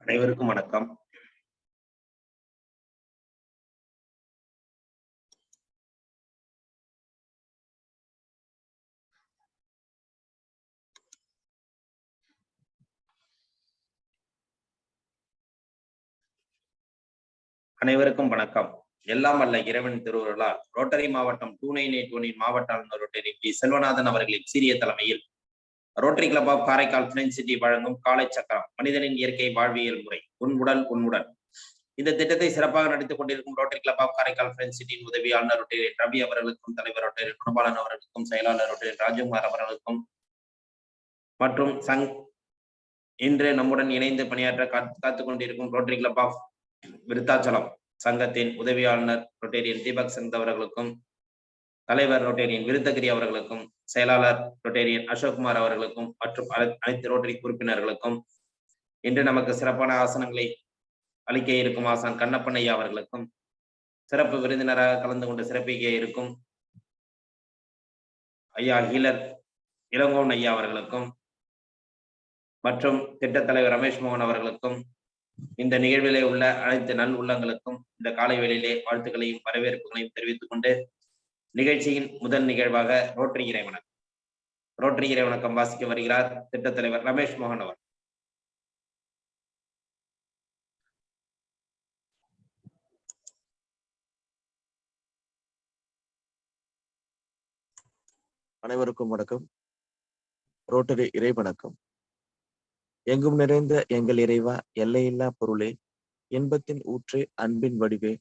அனைவருக்கும் வணக்கம். அனைவருக்கும் வணக்கம். எல்லாம் வல்ல இறைவன் திருவுருளால் ரோட்டரி மாவட்டம் 2981 மாவட்ட ஆளுநர் ரோட்டரி பி செல்வநாதன் அவர்களின் சீரிய தலைமையில் rotary club of Karaikal friends city வழங்கும் காலை சக்கரம் மனிதனின் இயற்கை வாழ்வியல் முறை உன்னுடல் உன்னுடன் இந்த திட்டத்தை சிறப்பாக நடித்துக் கொண்டிருக்கும் Rotary club of Karaikal friends சிட்டியின் உதவி ஆளுநர் ரோட்டரி ரவி அவர்களுக்கும் தலைவர் ரோட்டரி குணபாலன் அவர்களுக்கும் செயலாளர் ரோட்டரி ராஜகுமார் அவர்களுக்கும் மற்றும் இன்று நம்முடன் இணைந்து பணியாற்ற காத்துக் கொண்டிருக்கும் ரோட்டரி கிளப் ஆஃப் விருத்தாச்சலம் சங்கத்தின் உதவி ஆளுநர் ரொட்டேரியன் தீபக் சந்த் அவர்களுக்கும் தலைவர் ரொட்டேரியன் விருத்தகிரி அவர்களுக்கும் செயலாளர் ரொட்டேரியன் அசோக்குமார் அவர்களுக்கும் மற்றும் அனைத்து ரோட்டரி உறுப்பினர்களுக்கும் இன்று நமக்கு சிறப்பான ஆசனங்களை அளிக்க இருக்கும் ஆசான் கண்ணப்பன் ஐயா அவர்களுக்கும் சிறப்பு விருந்தினராக கலந்து கொண்டு சிறப்பிக்க இருக்கும் ஐயா ஹீலர் இளங்கோன் ஐயா அவர்களுக்கும் மற்றும் திட்டத் தலைவர் ரமேஷ் மோகன் அவர்களுக்கும் இந்த நிகழ்விலே உள்ள அனைத்து நல் உள்ளங்களுக்கும் இந்த காலை வேளையிலே வாழ்த்துக்களையும் வரவேற்புகளையும் தெரிவித்துக் கொண்டு நிகழ்ச்சியின் முதல் நிகழ்வாக ரோட்டரி இறைவணக்கம் வாசிக்க வருகிறார் திட்டத் தலைவர் ரமேஷ் மோகன் அவர். அனைவருக்கும் வணக்கம். ரோட்டரி இறைவணக்கம். எங்கும் நிறைந்த எங்கள் இறைவா, எல்லையில்லா பொருளே, இன்பத்தின் ஊற்றே, அன்பின் வடிவே,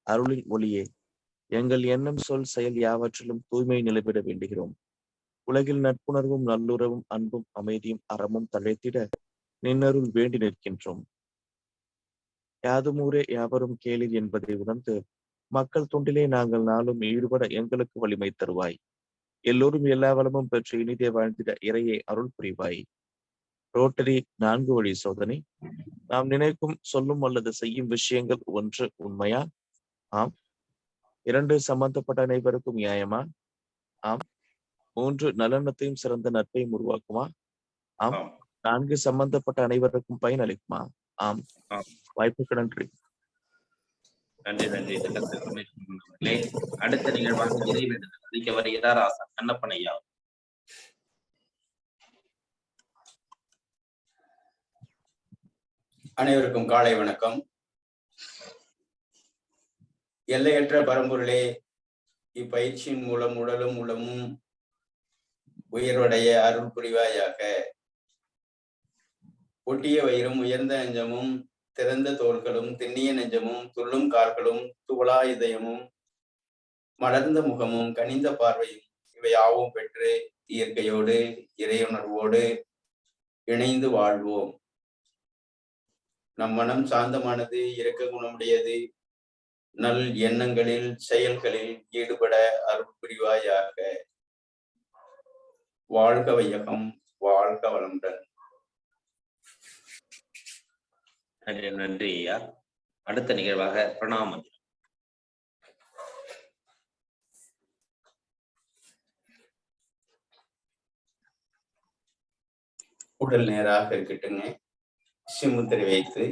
அருளின் ஒளியே, எங்கள் எண்ணம் சொல் செயல் யாவற்றிலும் தூய்மை நிலைபெற வேண்டுகிறோம். உலகில் நட்புணர்வும் நல்லுறவும் அன்பும் அமைதியும் அறமும் தழைத்திட நின்னருள் வேண்டி நிற்கின்றோம். யாதுமூரே யாவரும் கேளீர் என்பதை உணர்ந்து மக்கள் தொண்டிலே நாங்கள் நாளும் ஈடுபட எங்களுக்கு வலிமை தருவாய். எல்லோரும் எல்லா வளமும் பெற்று இனிதே வாழ்ந்திட இறையை அருள் புரிவாய். ரோட்டரி 4 வழி சோதனை. நாம் நினைக்கும் சொல்லும் அல்லது செய்யும் விஷயங்கள் 1 உண்மையா? ஆம். 2 சம்பந்தப்பட்ட அனைவருக்கும் நியாயமா? ஆம். 3 நல்லெண்ணத்தையும் சிறந்த நட்பையும் உருவாக்குமா? ஆம். 4 சம்பந்தப்பட்ட அனைவருக்கும் பயன் அளிக்குமா? ஆம். வாய்ப்புக்கு நன்றி. நன்றி. அடுத்த நிகழ்வாக இறைவேண்டுதல் அளிக்க வருகிறார் ஆசான் கண்ணப்பன் ஐயா. அனைவருக்கும் காலை வணக்கம். எல்லையற்ற பரம்பொருளே, இப்பயிற்சியின் மூலம் உடலும் உளமும் உயர்வடைய அருள் புரிவாயாக. ஒட்டிய வயிறும் உயர்ந்த நெஞ்சமும் திறந்த தோள்களும் திண்ணிய நெஞ்சமும் துள்ளும் கால்களும் துவளா இதயமும் மலர்ந்த முகமும் கனிந்த பார்வையும் இவையாவும் பெற்று இயற்கையோடு இறையுணர்வோடு இணைந்து வாழ்வோம். நம் மனம் சாந்தமானது, இரக்க குணமுடையது, நல் எண்ணங்களில் செயல்களில் ஈடுபட அருள் புரிவாயாக. வாழ்க வையகம், வாழ்க வளமுடன். நன்றி ஐயா. அடுத்த நிகழ்வாக பிரணாமம். உடல் நேராக இருக்கட்டுங்க. சிமுத்திரை வைத்து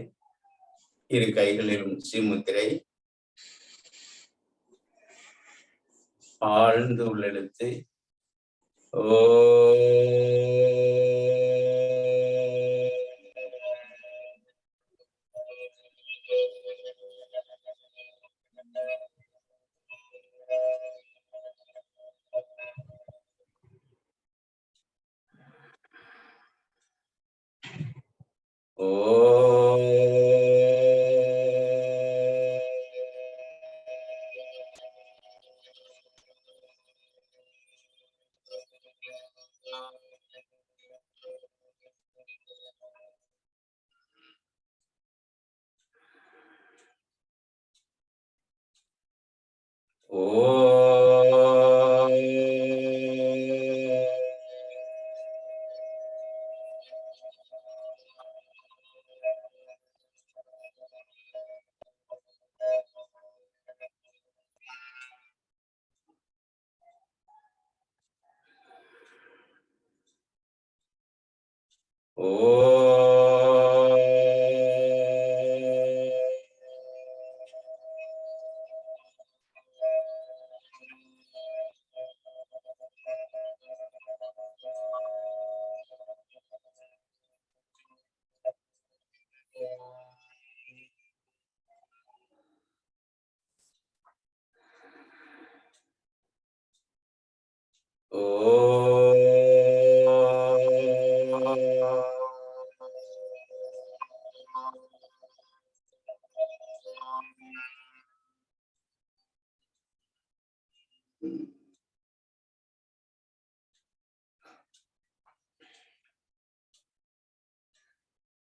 இரு கைகளிலும் சிமுத்திரை ஆழ்ந்து உள்ளெழுத்து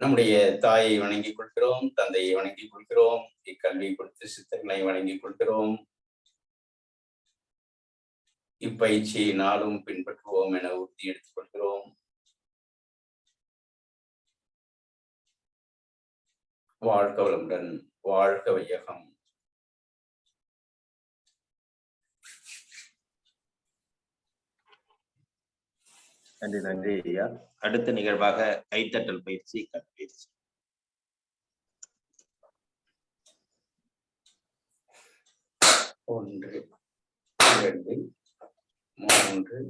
நம்முடைய தாயை வணங்கிக் கொள்கிறோம், தந்தையை வணங்கிக் கொள்கிறோம், இக்கல்வி கொடுத்த சித்தர்களை வணங்கிக் கொள்கிறோம். இப்பயிற்சியை நாளும் பின்பற்றுவோம் என உறுதி எடுத்துக் கொள்கிறோம். வாழ்க வளமுடன், வாழ்க வையகம். நன்றி நன்றி ஐயா. அடுத்த நிகழ்வாக கைத்தட்டல் பயிற்சி, கற்பயிற்சி. ஒன்று, இரண்டு, மூன்று,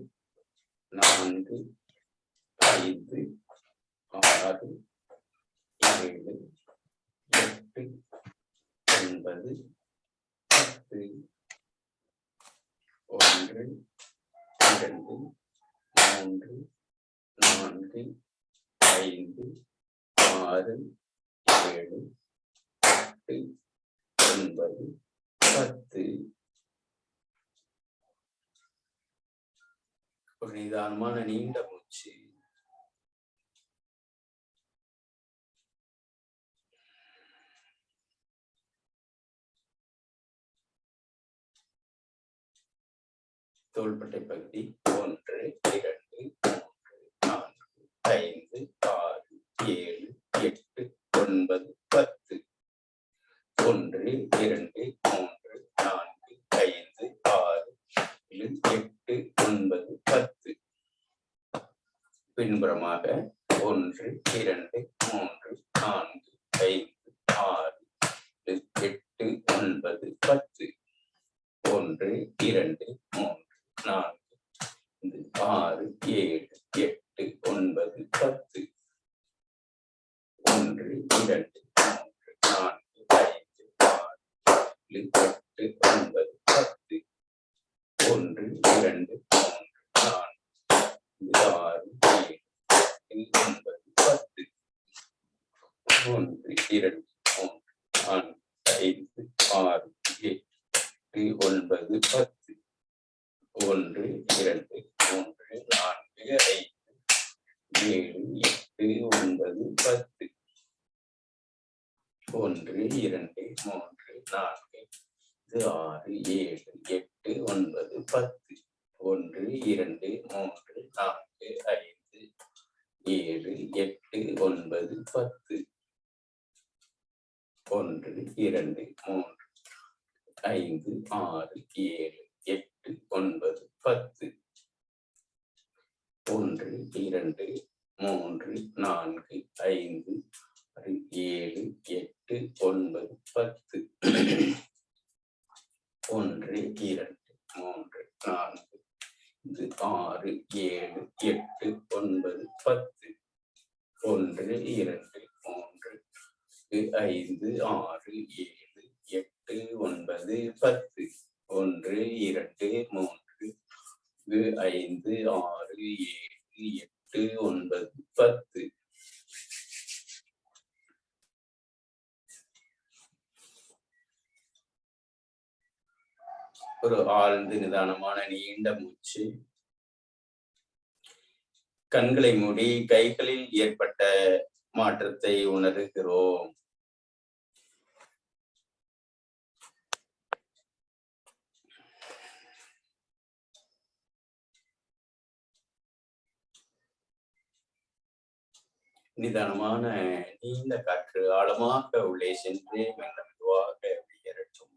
நான்கு, ஐந்து, ஆறு, ஏழு, எட்டு, ஒன்பது, பத்து. ஒன்று, இரண்டு, மூன்று, நான்கு, ஐந்து, ஆறு, ஏழு, எட்டு, ஒன்பது, பத்து. ஒரு நிதானமான நீண்ட மூச்சு. தோள்பட்டை பகுதி. ஒன்று, இரண்டு, மூன்று, நான்கு, ஐந்து, ஆறு, ஏழு, எட்டு, ஒன்பது, பத்து. ஒன்று, இரண்டு, மூன்று, நான்கு, ஐந்து, ஆறு, ஏழு, எட்டு, ஒன்பது, பத்து. பின்புறமாக. ஒன்று, இரண்டு, மூன்று, நான்கு, ஐந்து, ஆறு, ஏழு, எட்டு, ஒன்பது, பத்து. ஒன்று, இரண்டு, மூன்று, நான்கு, ஆறு, ஏழு, எட்டு, ஒன்பது, பத்து. ஒன்று, இரண்டு, மூன்று, நான்கு, ஐந்து, ஆறு, ஏழு, எட்டு, ஒன்பது, பத்து. ஒன்று, இரண்டு, மூன்று, நான்கு, ஆறு, ஏழு, எட்டு, ஒன்பது, பத்து. ஒன்று, இரண்டு, மூன்று, நான்கு, ஐந்து, ஆறு, எட்டு, ஒன்பது, பத்து. ஒன்று, இரண்டு, மூன்று, நான்கு, ஐந்து, ஏழு, எட்டு, ஒன்பது, பத்து. ஒன்று, இரண்டு, மூன்று, நான்கு, ஆறு, ஏழு, எட்டு, ஒன்பது, பத்து. ஒன்று, இரண்டு, மூன்று, நான்கு, ஐந்து, ஏழு, எட்டு, ஒன்பது, பத்து. ஒன்று, இரண்டு, மூன்று, ஐந்து, ஆறு, ஏழு, எட்டு, ஒன்பது, பத்து. ஒன்று, இரண்டு, மூன்று, நான்கு, ஐந்து, ஏழு, எட்டு, ஒன்பது, பத்து. ஒன்று, இரண்டு, மூன்று, நான்கு, ஆறு, ஏழு, எட்டு, ஒன்பது, பத்து. ஒன்று, இரண்டு, மூன்று, ஐந்து, ஆறு, ஏழு, எட்டு, ஒன்பது, பத்து. ஒன்று, இரண்டு, மூன்று, ஐந்து, ஆறு, ஏழு, எட்டு, ஒன்பது, பத்து. ஒரு ஆழ்ந்து நிதானமான நீண்ட மூச்சு. கண்களை மூடி கைகளில் ஏற்பட்ட மாற்றத்தை உணர்கிறோம். நிதானமான நீண்ட காற்று ஆழமாக உள்ளே சென்று மெல்ல மெதுவாக வெளியேறட்டும்.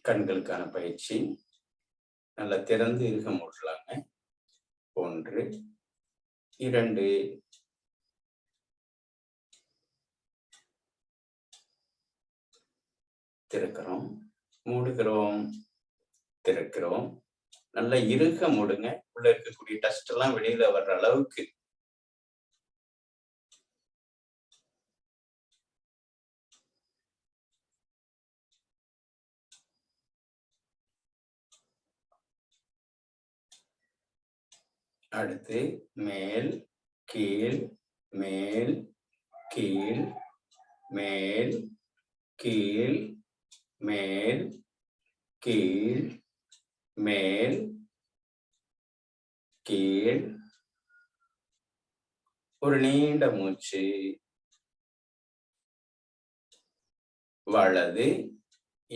கண்களுக்கான பயிற்சி. நல்லா திறந்து இருக்க மூடலாங்க. ஒன்று, இரண்டு, திறக்கிறோம், மூடுகிறோம், திறக்கிறோம். நல்லா இறுக மூடுங்க. உள்ள இருக்கக்கூடிய டஸ்ட் எல்லாம் வெளியில வர்ற அளவுக்கு. அடுத்து மேல் கீழ் மேல் கீழ் மேல் கீழ் மேல் கீழ் மேல் கீழ். ஒரு நீண்ட மூச்சு. வலது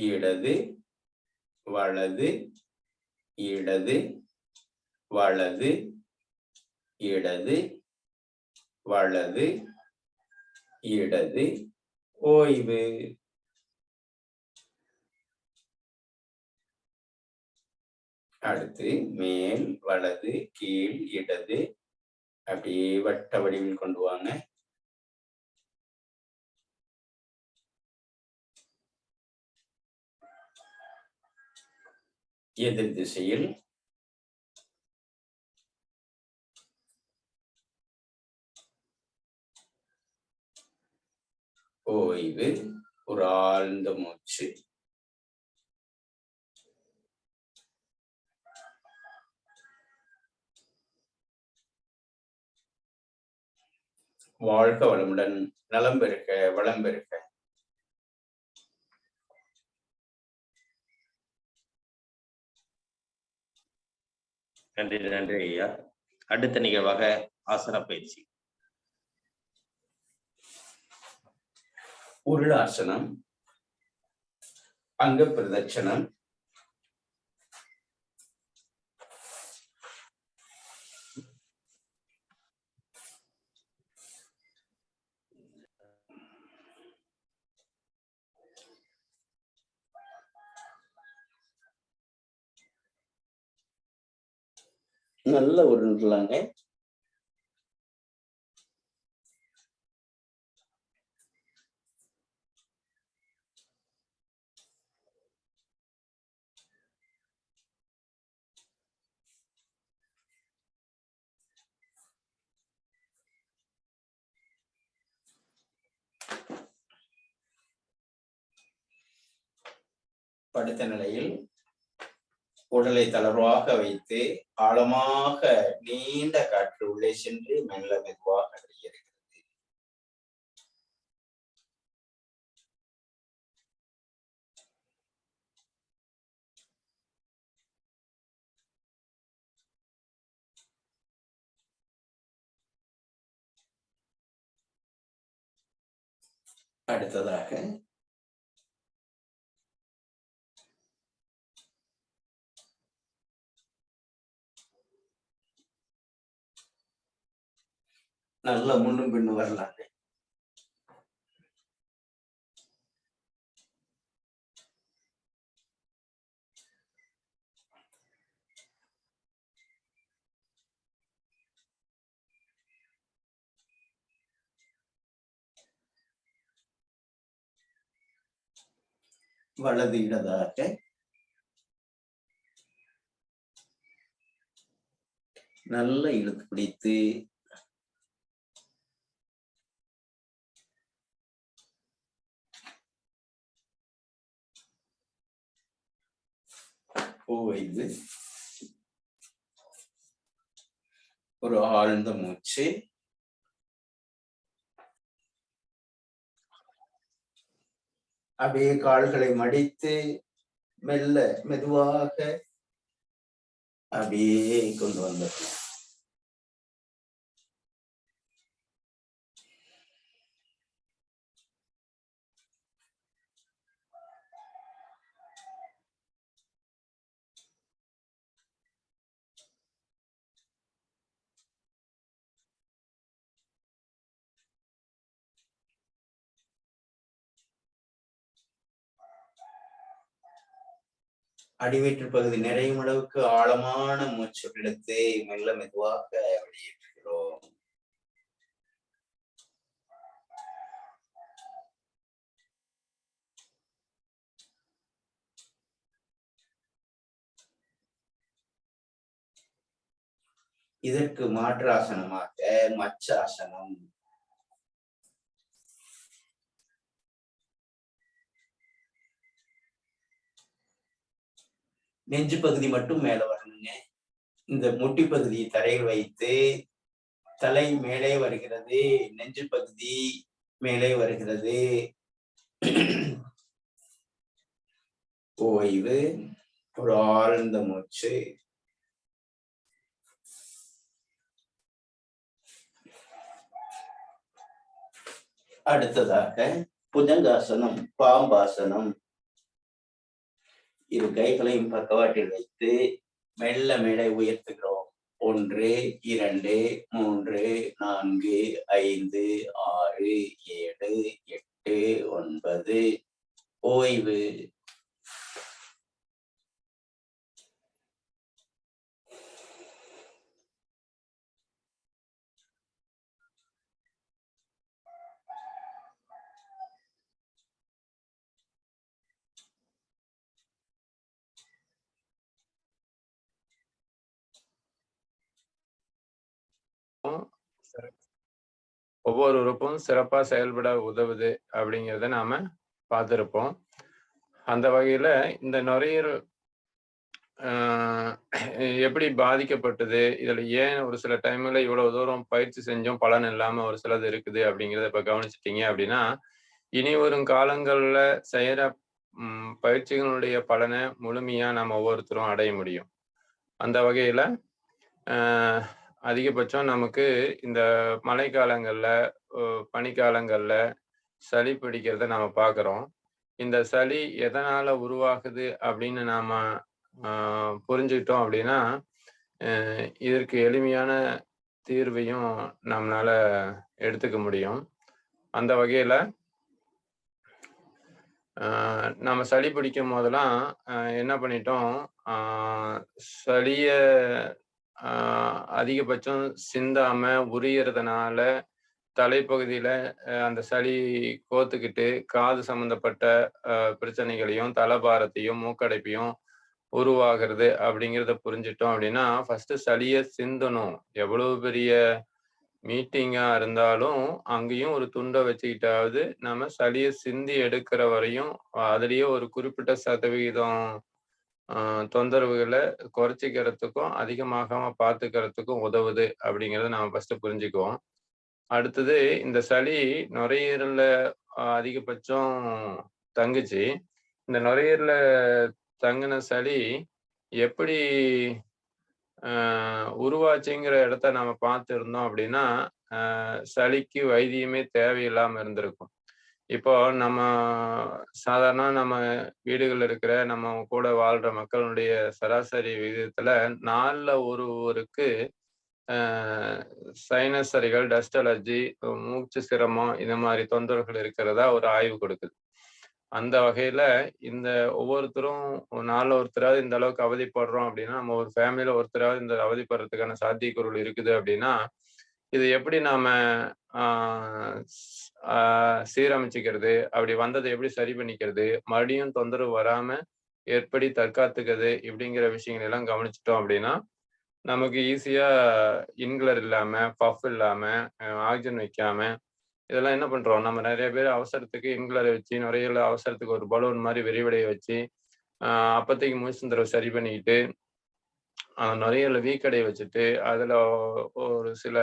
இடது வலது இடது வலது இடது வலது இடது. ஓய்வு. அடுத்து மேல் வலது கீழ் இடது அப்படியே வட்ட வடிவில் கொண்டு வாங்க. எதிர் திசையில். ஓய்வு. ஒரு ஆழ்ந்த மூச்சு. வாழ்க வளமுடன். நலம் பெருக வளம் பெருக. நன்றி நன்றி ஐயா. அடுத்த நிகழ்வாக ஆசன பயிற்சி. உருளாசனம், அங்க பிரதட்சணம், நல்ல உருண்டலாங்க. படுத்த நிலையில் உடலை தளர்வாக வைத்து ஆழமாக நீண்ட காற்று உள்ளே சென்று மெல்ல மெதுவாக வெளியேறுகிறது. அடுத்ததாக நல்ல முன்னும் பின்னும் வரலாங்க. வலது இடதாக நல்ல இழுத்து பிடித்து ஓய்வு. ஒரு ஆழ்ந்த மூச்சு. அப்படியே கால்களை மடித்து மெல்ல மெதுவாக அப்படியே கொண்டு வந்துடலாம். அடிவயிற்று பகுதி நிறையும் அளவுக்கு ஆழமான மூச்சு எடுத்து மெல்ல மெதுவாக வெளியேற்றுகிறோம். இதற்கு மாற்று ஆசனமாக மச்சாசனம். நெஞ்சு பகுதி மட்டும் மேல வரணுங்க. இந்த முட்டி பகுதியை தரையில் வைத்து தலை மேலே வருகிறது, நெஞ்சு பகுதி மேலே வருகிறது. ஓய்வு, ஒரு ஆழ்ந்த மூச்சு. அடுத்ததாக புஜங்காசனம், பாம்பாசனம். இரு கைகளையும் பக்கவாட்டில் வைத்து மெல்ல மேலே உயர்த்துகிறோம். 1, 2, 3, 4, 5, 6, 7, 8, 9. ஓய்வு. ஒவ்வொரு உறுப்பும் சிறப்பா செயல்பட உதவுது அப்படிங்கிறத நாம பார்த்திருப்போம். அந்த வகையில இந்த நுரையீரல் எப்படி பாதிக்கப்பட்டது, இதுல ஏன் ஒரு சில டைம்ல இவ்வளவு தூரம் பயிற்சி செஞ்சும் பலன் இல்லாம ஒரு சிலது இருக்குது அப்படிங்கிறத இப்ப கவனிச்சிட்டீங்க அப்படின்னா, இனி வரும் காலங்கள்ல செய்யற பயிற்சிகளுடைய பலனை முழுமையா நம்ம ஒவ்வொருத்தரும் அடைய முடியும். அந்த வகையில அதிகபட்சம் நமக்கு இந்த மழைக்காலங்கள்ல, பனிக்காலங்கள்ல சளி பிடிக்கிறத நாம பார்க்குறோம். இந்த சளி எதனால உருவாகுது அப்படின்னு நாம புரிஞ்சுக்கிட்டோம் அப்படின்னா, இதற்கு எளிமையான தீர்வையும் நம்மளால எடுத்துக்க முடியும். அந்த வகையில நம்ம சளி பிடிக்கும் போதெல்லாம் என்ன பண்ணிட்டோம், சளிய அதிகபட்சம் சிந்தாம உரியறதுனால தலைப்பகுதியில அந்த சளி கோத்துக்கிட்டு காது சம்பந்தப்பட்ட பிரச்சனைகளையும், தலபாரத்தையும், மூக்கடைப்பையும் உருவாகிறது அப்படிங்கிறத புரிஞ்சிட்டோம் அப்படின்னா, ஃபர்ஸ்ட் சளியை சிந்தணும். எவ்வளவு பெரிய மீட்டிங்கா இருந்தாலும் அங்கேயும் ஒரு துண்டை வச்சுக்கிட்டாவது நம்ம சளியை சிந்தி எடுக்கிற வரையும் அதுலயே ஒரு குறிப்பிட்ட சதவிகிதம் தொந்தரவுகளை குறைச்சிக்கிறதுக்கும் அதிகமாகாம பார்த்துக்கிறதுக்கும் உதவுது அப்படிங்கிறத நம்ம ஃபர்ஸ்ட் புரிஞ்சுக்குவோம். அடுத்தது இந்த சளி நுரையீரல்ல அதிகபட்சம் தங்குச்சு. இந்த நுரையீரல்ல தங்கின சளி எப்படி உருவாச்சுங்கிற இடத்த நம்ம பார்த்துருந்தோம் அப்படின்னா, சளிக்கு வைத்தியமே தேவையில்லாம இருந்திருக்கும். இப்போ நம்ம சாதாரண நம்ம வீடுகள்ல இருக்கிற நம்ம கூட வாழ்ற மக்களுடைய சராசரி விகிதத்துல 4ல் ஒருவருக்கு சைனஸ் சரிகள், டஸ்ட் அலர்ஜி, மூச்சு சிரமம் இந்த மாதிரி தொந்தரவுகள் இருக்கிறதா ஒரு ஆய்வு கொடுக்குது. அந்த வகையில இந்த ஒவ்வொருத்தரும் 4ல் ஒருத்தராவது இந்த அளவுக்கு அவதிப்படுறோம் அப்படின்னா, நம்ம ஒரு ஃபேமிலியில ஒருத்தராவது இந்த அவதிப்படுறதுக்கான சாத்தியக்கூறுகள் இருக்குது அப்படின்னா, இது எப்படி நாம சீரமைச்சுக்கிறது, அப்படி வந்ததை எப்படி சரி பண்ணிக்கிறது, மறுபடியும் தொந்தரவு வராம எப்படி தற்காத்துக்கிறது இப்படிங்கிற விஷயங்கள் எல்லாம் கவனிச்சிட்டோம் அப்படின்னா, நமக்கு ஈஸியா இன்குலர் இல்லாம, பஃப் இல்லாம, ஆக்சிஜன் வைக்காம இதெல்லாம் என்ன பண்றோம், நம்ம நிறைய பேர் அவசரத்துக்கு இன்குலரை வச்சு நுரையீரல அவசரத்துக்கு ஒரு பலூன் மாதிரி விரிவடைய வச்சு அப்போதைக்கு மூச்சு தொந்தரவு சரி பண்ணிக்கிட்டு நுரையீரல வீக்கடைய வச்சுட்டு அதுல ஒரு சில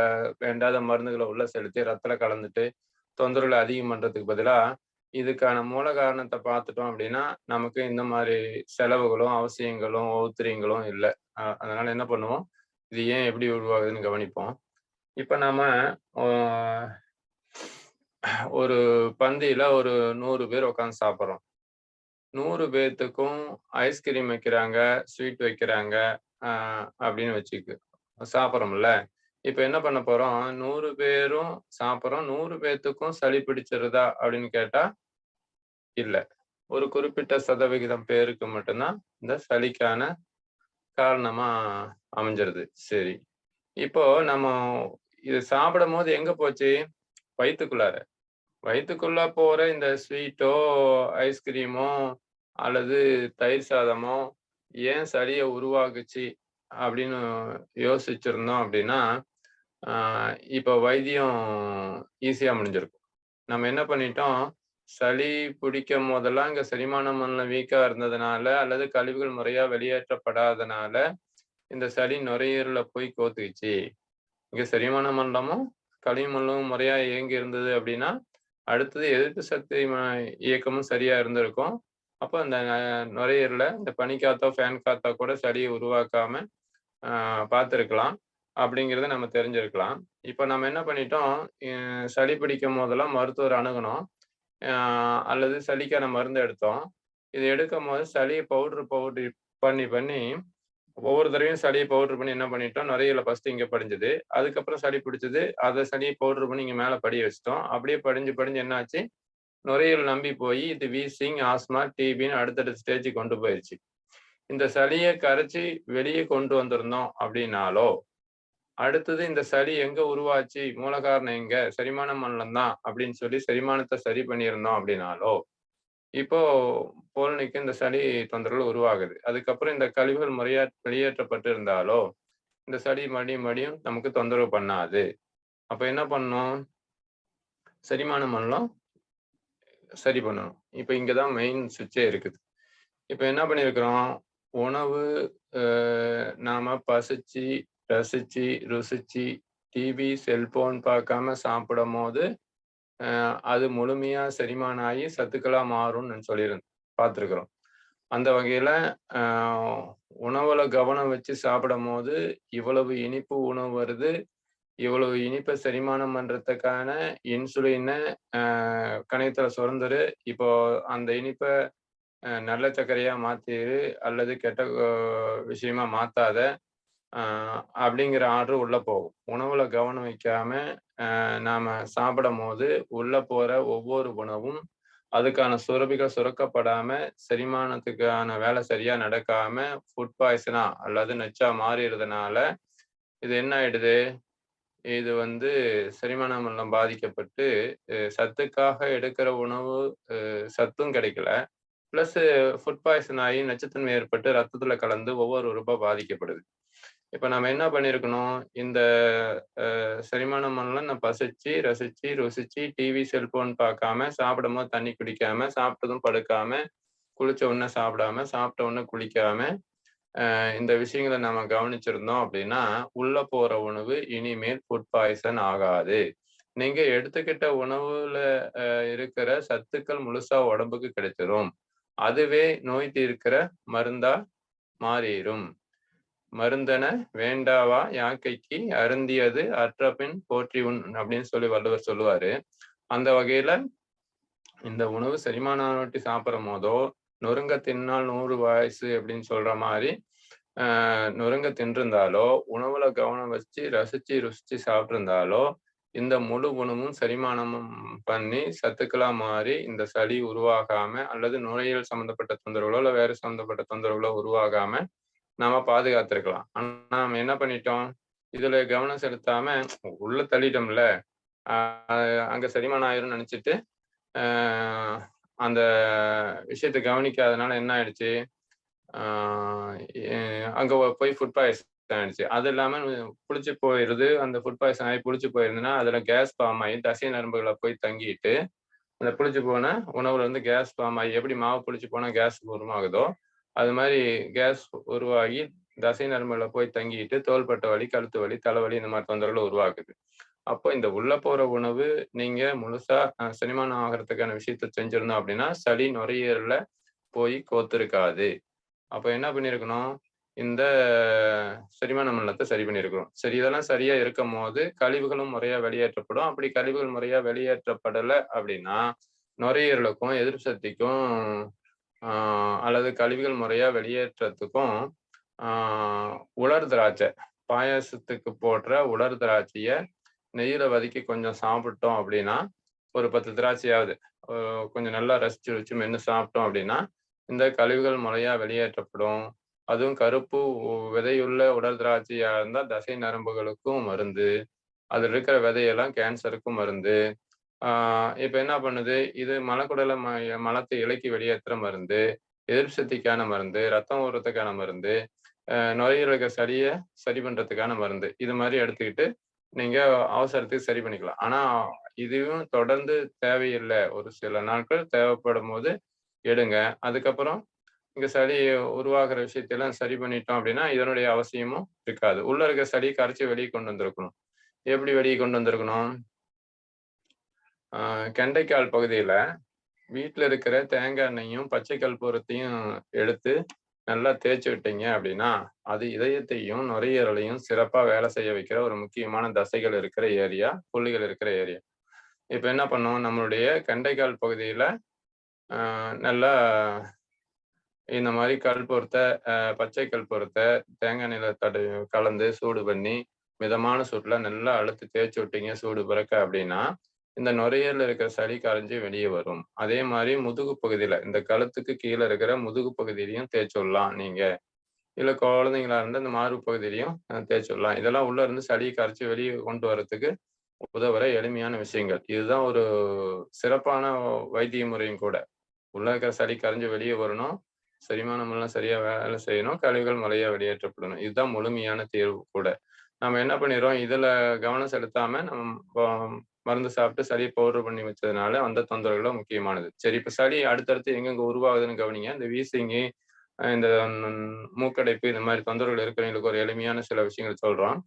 வேண்டாத மருந்துகளை உள்ள செலுத்தி ரத்தத்துல கலந்துட்டு தொந்தரவுகளை அதிகம் பண்றதுக்கு பதிலா இதுக்கான மூல காரணத்தை பார்த்துட்டோம் அப்படின்னா நமக்கு இந்த மாதிரி செலவுகளும் அவசியங்களும் ஒத்துரியங்களும் இல்லை. அதனால என்ன பண்ணுவோம், இது ஏன் எப்படி உருவாகுதுன்னு கவனிப்போம். இப்ப நாம ஒரு பந்தியில ஒரு 100 பேர் உட்காந்து சாப்பிட்றோம். 100 பேர்த்துக்கும் ஐஸ்கிரீம் வைக்கிறாங்க, ஸ்வீட் வைக்கிறாங்க அப்படின்னு வச்சுக்கு சாப்பிட்றோம்ல. இப்ப என்ன பண்ண போறோம், 100 பேரும் சாப்பிட்றோம், 100 பேர்த்துக்கும் சளி பிடிச்சிருதா அப்படின்னு கேட்டா இல்ல. ஒரு குறிப்பிட்ட சதவிகிதம் பேருக்கு மட்டும்தான் இந்த சளிக்கான காரணமா அமைஞ்சிருது. சரி, இப்போ நம்ம இது சாப்பிடும் போது எங்க போச்சு, வயிற்றுக்குள்ள போற இந்த ஸ்வீட்டோ, ஐஸ்கிரீமோ அல்லது தயிர் சாதமோ ஏன் சளியை உருவாக்குச்சு அப்படின்னு யோசிச்சிருந்தோம் அப்படின்னா, இப்போ வைத்தியம் ஈஸியா முடிஞ்சிருக்கும். நம்ம என்ன பண்ணிட்டோம், சளி பிடிக்கும் போதெல்லாம் இங்க செரிமான மண்டலம் வீக்கா இருந்ததுனால அல்லது கழிவுகள் முறையா வெளியேற்றப்படாதனால இந்த சளி நுரையீரல போய் கோத்துக்குச்சு. இங்க செரிமான மண்டலமும் கழிவு மண்டலமும் முறையா இயங்கி இருந்தது அப்படின்னா அடுத்தது எதிர்ப்பு சக்தி இயக்கமும் சரியா இருந்திருக்கும். அப்போ அந்த நுரையீரல இந்த பனிக்காத்தோ ஃபேன் காத்தோ கூட சளியை உருவாக்காம பார்த்துருக்கலாம் அப்படிங்கிறத நம்ம தெரிஞ்சிருக்கலாம். இப்போ நம்ம என்ன பண்ணிட்டோம், சளி பிடிக்கும் போதெல்லாம் மருத்துவர் அணுகணும், அல்லது சளிக்கான மருந்து எடுத்தோம். இது எடுக்கும் போது சளியை பவுட்ரு பண்ணி பண்ணி ஒவ்வொரு தடவையும் சளியை பவுட்ரு பண்ணி என்ன பண்ணிட்டோம், நுரையீரல ஃபர்ஸ்ட் இங்க படிஞ்சது, அதுக்கப்புறம் சளி பிடிச்சது, அதை சளியை பவுட்ரு பண்ணி இங்க மேல படிய வச்சிட்டோம். அப்படியே படிஞ்சு படிஞ்சு என்னாச்சு, நுரையீரல் நம்பி போய் இது வீசிங், ஆஸ்மா, டிபின்னு அடுத்தடுத்த ஸ்டேஜுக்கு கொண்டு போயிருச்சு. இந்த சளியை கரைச்சி வெளியே கொண்டு வந்திருந்தோம் அப்படின்னாலோ, அடுத்தது இந்த சளி எங்க உருவாச்சு, மூல காரணம் எங்க, செரிமான மண்டலம் தான் அப்படின்னு சொல்லி செரிமானத்தை சரி பண்ணியிருந்தோம் அப்படின்னாலோ, இப்போ போலனிக்கு இந்த சளி தொந்தரவுகள் உருவாகுது. அதுக்கப்புறம் இந்த கழிவுகள் முறையா வெளியேற்றப்பட்டு இருந்தாலோ இந்த சளி மறுபடியும் நமக்கு தொந்தரவு பண்ணாது. அப்ப என்ன பண்ணணும், செரிமான மண்டலம் சரி பண்ணணும். இப்ப இங்கதான் மெயின் சுவிட்சே இருக்குது. இப்ப என்ன பண்ணியிருக்கிறோம், உணவு நாம பசிச்சு ரசிச்சு ருசிச்சு டிவி செல்போன் பார்க்காம சாப்பிடும் போது அது முழுமையா செரிமானம் ஆகி சத்துக்களா மாறும்னு பார்த்துருக்குறோம். அந்த வகையில உணவுல கவனம் வச்சு சாப்பிடும் போது இவ்வளவு இனிப்பு உணவு வருது, இவ்வளவு இனிப்பை செரிமானம் பண்றதுக்கான இன்சுலினை கணையத்துல சுரந்துரு, இப்போ அந்த இனிப்பை நல்ல சர்க்கரையா மாத்திரு அல்லது கெட்ட விஷயமா மாத்தாத அப்படிங்கிற ஆர்டர் உள்ள போகும். உணவுல கவனம் வைக்காம நாம சாப்பிடும் போது உள்ள போற ஒவ்வொரு உணவும் அதுக்கான சுரபிகள் சுரக்கப்படாம செரிமானத்துக்கான வேலை சரியா நடக்காம ஃபுட் பாய்சனா அல்லது நச்சா மாறிடுறதுனால இது என்ன ஆயிடுது, இது செரிமான மண்டலம் பாதிக்கப்பட்டு சத்துக்காக எடுக்கிற உணவு சத்தும் கிடைக்கல, பிளஸ் ஃபுட் பாய்சன் ஆகி நச்சுத்தன்மை ஏற்பட்டு ரத்தத்துல கலந்து ஒவ்வொரு உறுப்பா பாதிக்கப்படுது. இப்ப நம்ம என்ன பண்ணிருக்கணும், இந்த செரிமான மண்டலம் நான் பசிச்சு ரசிச்சு ருசிச்சு டிவி செல்போன் பார்க்காம சாப்பிடும் போது தண்ணி குடிக்காம சாப்பிட்டதும் படுக்காம குளிச்ச உடனே சாப்பிடாம சாப்பிட்ட உடனே குளிக்காம இந்த விஷயங்களை நம்ம கவனிச்சிருந்தோம் அப்படின்னா உள்ள போற உணவு இனிமேல் ஃபுட் பாய்சன் ஆகாது. நீங்க எடுத்துக்கிட்ட உணவுல இருக்கிற சத்துக்கள் முழுசா உடம்புக்கு கிடைச்சிரும். அதுவே நோய் தீர்க்கிற மருந்தா மாறிடும். மருந்தன வேண்டாவா யாக்கைக்கு அருந்தியது அற்றபின் போற்றி உண் அப்படின்னு சொல்லி வள்ளுவர் சொல்லுவாரு. அந்த வகையில இந்த உணவு செரிமானம் ரொட்டி சாப்பிடும் போதோ நொறுங்க தின்னால் 100 வயசு அப்படின்னு சொல்ற மாதிரி நொறுங்க தின்றிருந்தாலோ உணவுல கவனம் வச்சு ரசிச்சு ருசிச்சு சாப்பிட்டிருந்தாலோ இந்த முழு உணவும் செரிமானமும் பண்ணி சத்துக்களா மாறி இந்த சளி உருவாகாம அல்லது நுரையீரல் சம்பந்தப்பட்ட தொந்தரவுகளோ இல்லை வேறு சம்பந்தப்பட்ட தொந்தரவுகளோ உருவாகாம நாம பாதுகாத்திருக்கலாம். ஆனா நாம என்ன பண்ணிட்டோம், இதுல கவனம் செலுத்தாம உள்ள தள்ளிட்டோம்ல, அங்க செரிமானம் ஆயிரும்னு நினைச்சிட்டு அந்த விஷயத்தை கவனிக்காதனால என்ன ஆயிடுச்சு, அங்க போய் ஃபுட் பாய்சன் ஆயிடுச்சு. அது இல்லாம புளிச்சு போயிருது, அந்த ஃபுட் பாய்சன் ஆகி புளிச்சு போயிருந்துன்னா அதுல கேஸ் ஃபார்ம் ஆகி தசை நரம்புகளை போய் தங்கிட்டு அந்த புளிச்சு போன உணவுல கேஸ் ஃபார்ம் ஆகி எப்படி மாவு புளிச்சு போனா கேஸ் உருவாகுதோ அது மாதிரி கேஸ் உருவாகி தசை நரம்புல போய் தங்கிட்டு தோள்பட்ட வலி, கழுத்து வலி, தலைவலி இந்த மாதிரி தொந்தரவுகளை உருவாக்குது. அப்போ இந்த உள்ள போற உணவு நீங்க முழுசா செரிமானம் ஆகிறதுக்கான விஷயத்த செஞ்சிருந்தோம் அப்படின்னா சளி நுரையீரல்ல போய் கோத்திருக்காது. அப்போ என்ன பண்ணிருக்கணும், இந்த செரிமான மண்டலத்தை சரி பண்ணியிருக்கணும். சரி, இதெல்லாம் சரியா இருக்கும் போது கழிவுகளும் முறையா வெளியேற்றப்படும். அப்படி கழிவுகள் முறையா வெளியேற்றப்படலை அப்படின்னா நுரையீரலுக்கும் எதிர்ப்பு சக்திக்கும் அல்லது கழிவுகள் முறையா வெளியேற்றத்துக்கும் உலர் திராட்சை, பாயாசத்துக்கு போடுற உலர் திராட்சைய நெய்யில வதக்கி கொஞ்சம் சாப்பிட்டோம் அப்படின்னா ஒரு 10 திராட்சையாவது கொஞ்சம் நல்லா ரசிச்சு ருச்சு மென்று சாப்பிட்டோம் அப்படின்னா இந்த கழிவுகள் முறையா வெளியேற்றப்படும். அதுவும் கருப்பு விதையுள்ள உலர் திராட்சையா இருந்தால் தசை நரம்புகளுக்கும் மருந்து, அதில் இருக்கிற விதையெல்லாம் கேன்சருக்கும் மருந்து. இப்ப என்ன பண்ணுது, இது மலக்குடலை மலத்தை இலக்கி வெளியேற்ற மருந்து, எதிர்ப்பு சக்திக்கான மருந்து, ரத்தம் ஊறத்துக்கான மருந்து, நுரையீரலுக்கு சரி பண்றதுக்கான மருந்து, இது மாதிரி எடுத்துக்கிட்டு நீங்க அவசரத்துக்கு சரி பண்ணிக்கலாம். ஆனா இதுவும் தொடர்ந்து தேவையில்லை, ஒரு சில நாட்கள் தேவைப்படும் போது எடுங்க. அதுக்கப்புறம் இங்க சளி உருவாகிற விஷயத்தையெல்லாம் சரி பண்ணிட்டோம் அப்படின்னா இதனுடைய அவசியமும் இருக்காது. உள்ள இருக்க சளி கரைச்சி வெளியே கொண்டு வந்திருக்கணும். எப்படி வெளியே கொண்டு வந்திருக்கணும்? கெண்டைக்கால் பகுதியில வீட்டுல இருக்கிற தேங்காய் எண்ணெயும் பச்சை கற்பூரத்தையும் எடுத்து நல்லா தேய்ச்சி விட்டீங்க அப்படின்னா அது இதயத்தையும் நுரையீரலையும் சிறப்பா வேலை செய்ய வைக்கிற ஒரு முக்கியமான தசைகள் இருக்கிற ஏரியா, புள்ளிகள் இருக்கிற ஏரியா. இப்ப என்ன பண்ணும், நம்மளுடைய கெண்டைக்கால் பகுதியில நல்லா இந்த மாதிரி கற்பூரத்தை பச்சை கற்பூரத்தை தேங்காய் எண்ணெயில கலந்து சூடு பண்ணி மிதமான சூட்டுல நல்லா அழுத்தி தேய்ச்சி விட்டீங்க சூடு பிறக்க அப்படின்னா இந்த நுரையீரல இருக்கிற சளி கரைஞ்சி வெளியே வரும். அதே மாதிரி முதுகு பகுதியில இந்த கழுத்துக்கு கீழே இருக்கிற முதுகு பகுதியிலையும் தேய்ச்சி விடலாம் நீங்க. இல்ல குழந்தைங்களா இருந்தா இந்த மார்பு பகுதியிலையும் தேய்ச்சி விடலாம். இதெல்லாம் உள்ள இருந்து சளியை கரைச்சி வெளியே கொண்டு வர்றதுக்கு உதவுற எளிமையான விஷயங்கள். இதுதான் ஒரு சிறப்பான வைத்திய முறையும் கூட. உள்ள இருக்கிற சளி கரைஞ்சு வெளியே வரணும், செரிமானம் எல்லாம் சரியா வேலை செய்யணும், கழிவுகள் முறையா வெளியேற்றப்படணும். இதுதான் முழுமையான தீர்வு கூட. நம்ம என்ன பண்ணிடுறோம், இதுல கவனம் செலுத்தாம நம்ம மருந்து சாப்பிட்டு சளியை பவுடர் பண்ணி வச்சதுனால அந்த தொந்தரவுகளும் முக்கியமானது. சரி, இப்ப சளி அடுத்தடுத்து எங்கெங்க உருவாகுதுன்னு கவனிங்க. இந்த வீசிங்கி, இந்த மூக்கடைப்பு, இந்த மாதிரி தொந்தரவுகள் இருக்கிறவங்களுக்கு ஒரு எளிமையான சில விஷயங்கள் சொல்றோம்.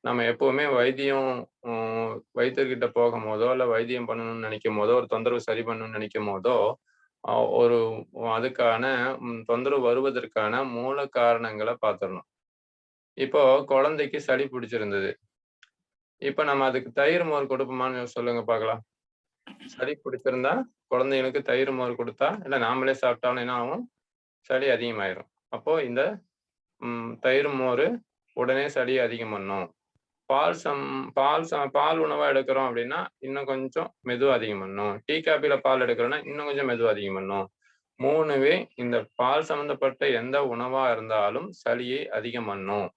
நம்ம எப்பவுமே வைத்தியர்கிட்ட போகும் போதோ இல்ல வைத்தியம் பண்ணணும்னு நினைக்கும் போதோ ஒரு தொந்தரவு சரி பண்ணணும்னு நினைக்கும் போதோ ஒரு அதுக்கான தொந்தரவு வருவதற்கான மூல காரணங்களை பார்த்துடணும். இப்போ குழந்தைக்கு சளி பிடிச்சிருந்தது, இப்ப நம்ம அதுக்கு தயிர் மோர் கொடுப்போமான்னு சொல்லுங்க பார்க்கலாம். சளி பிடிச்சிருந்தா குழந்தைங்களுக்கு தயிர் மோர் கொடுத்தா இல்ல நாமளே சாப்பிட்டாலும் என்ன ஆகும், சளி அதிகமாயிரும். அப்போ இந்த தயிர் மோர் உடனே சளி அதிகம் பண்ணும். பால் உணவா எடுக்கிறோம் அப்படின்னா இன்னும் கொஞ்சம் மெதுவா அதிகம் பண்ணும். டீ காப்பில பால் எடுக்கிறோம்னா இன்னும் கொஞ்சம் மெதுவா அதிகம் பண்ணும். 3வே இந்த பால் சம்பந்தப்பட்ட எந்த உணவா இருந்தாலும் சளியை அதிகம் பண்ணும்.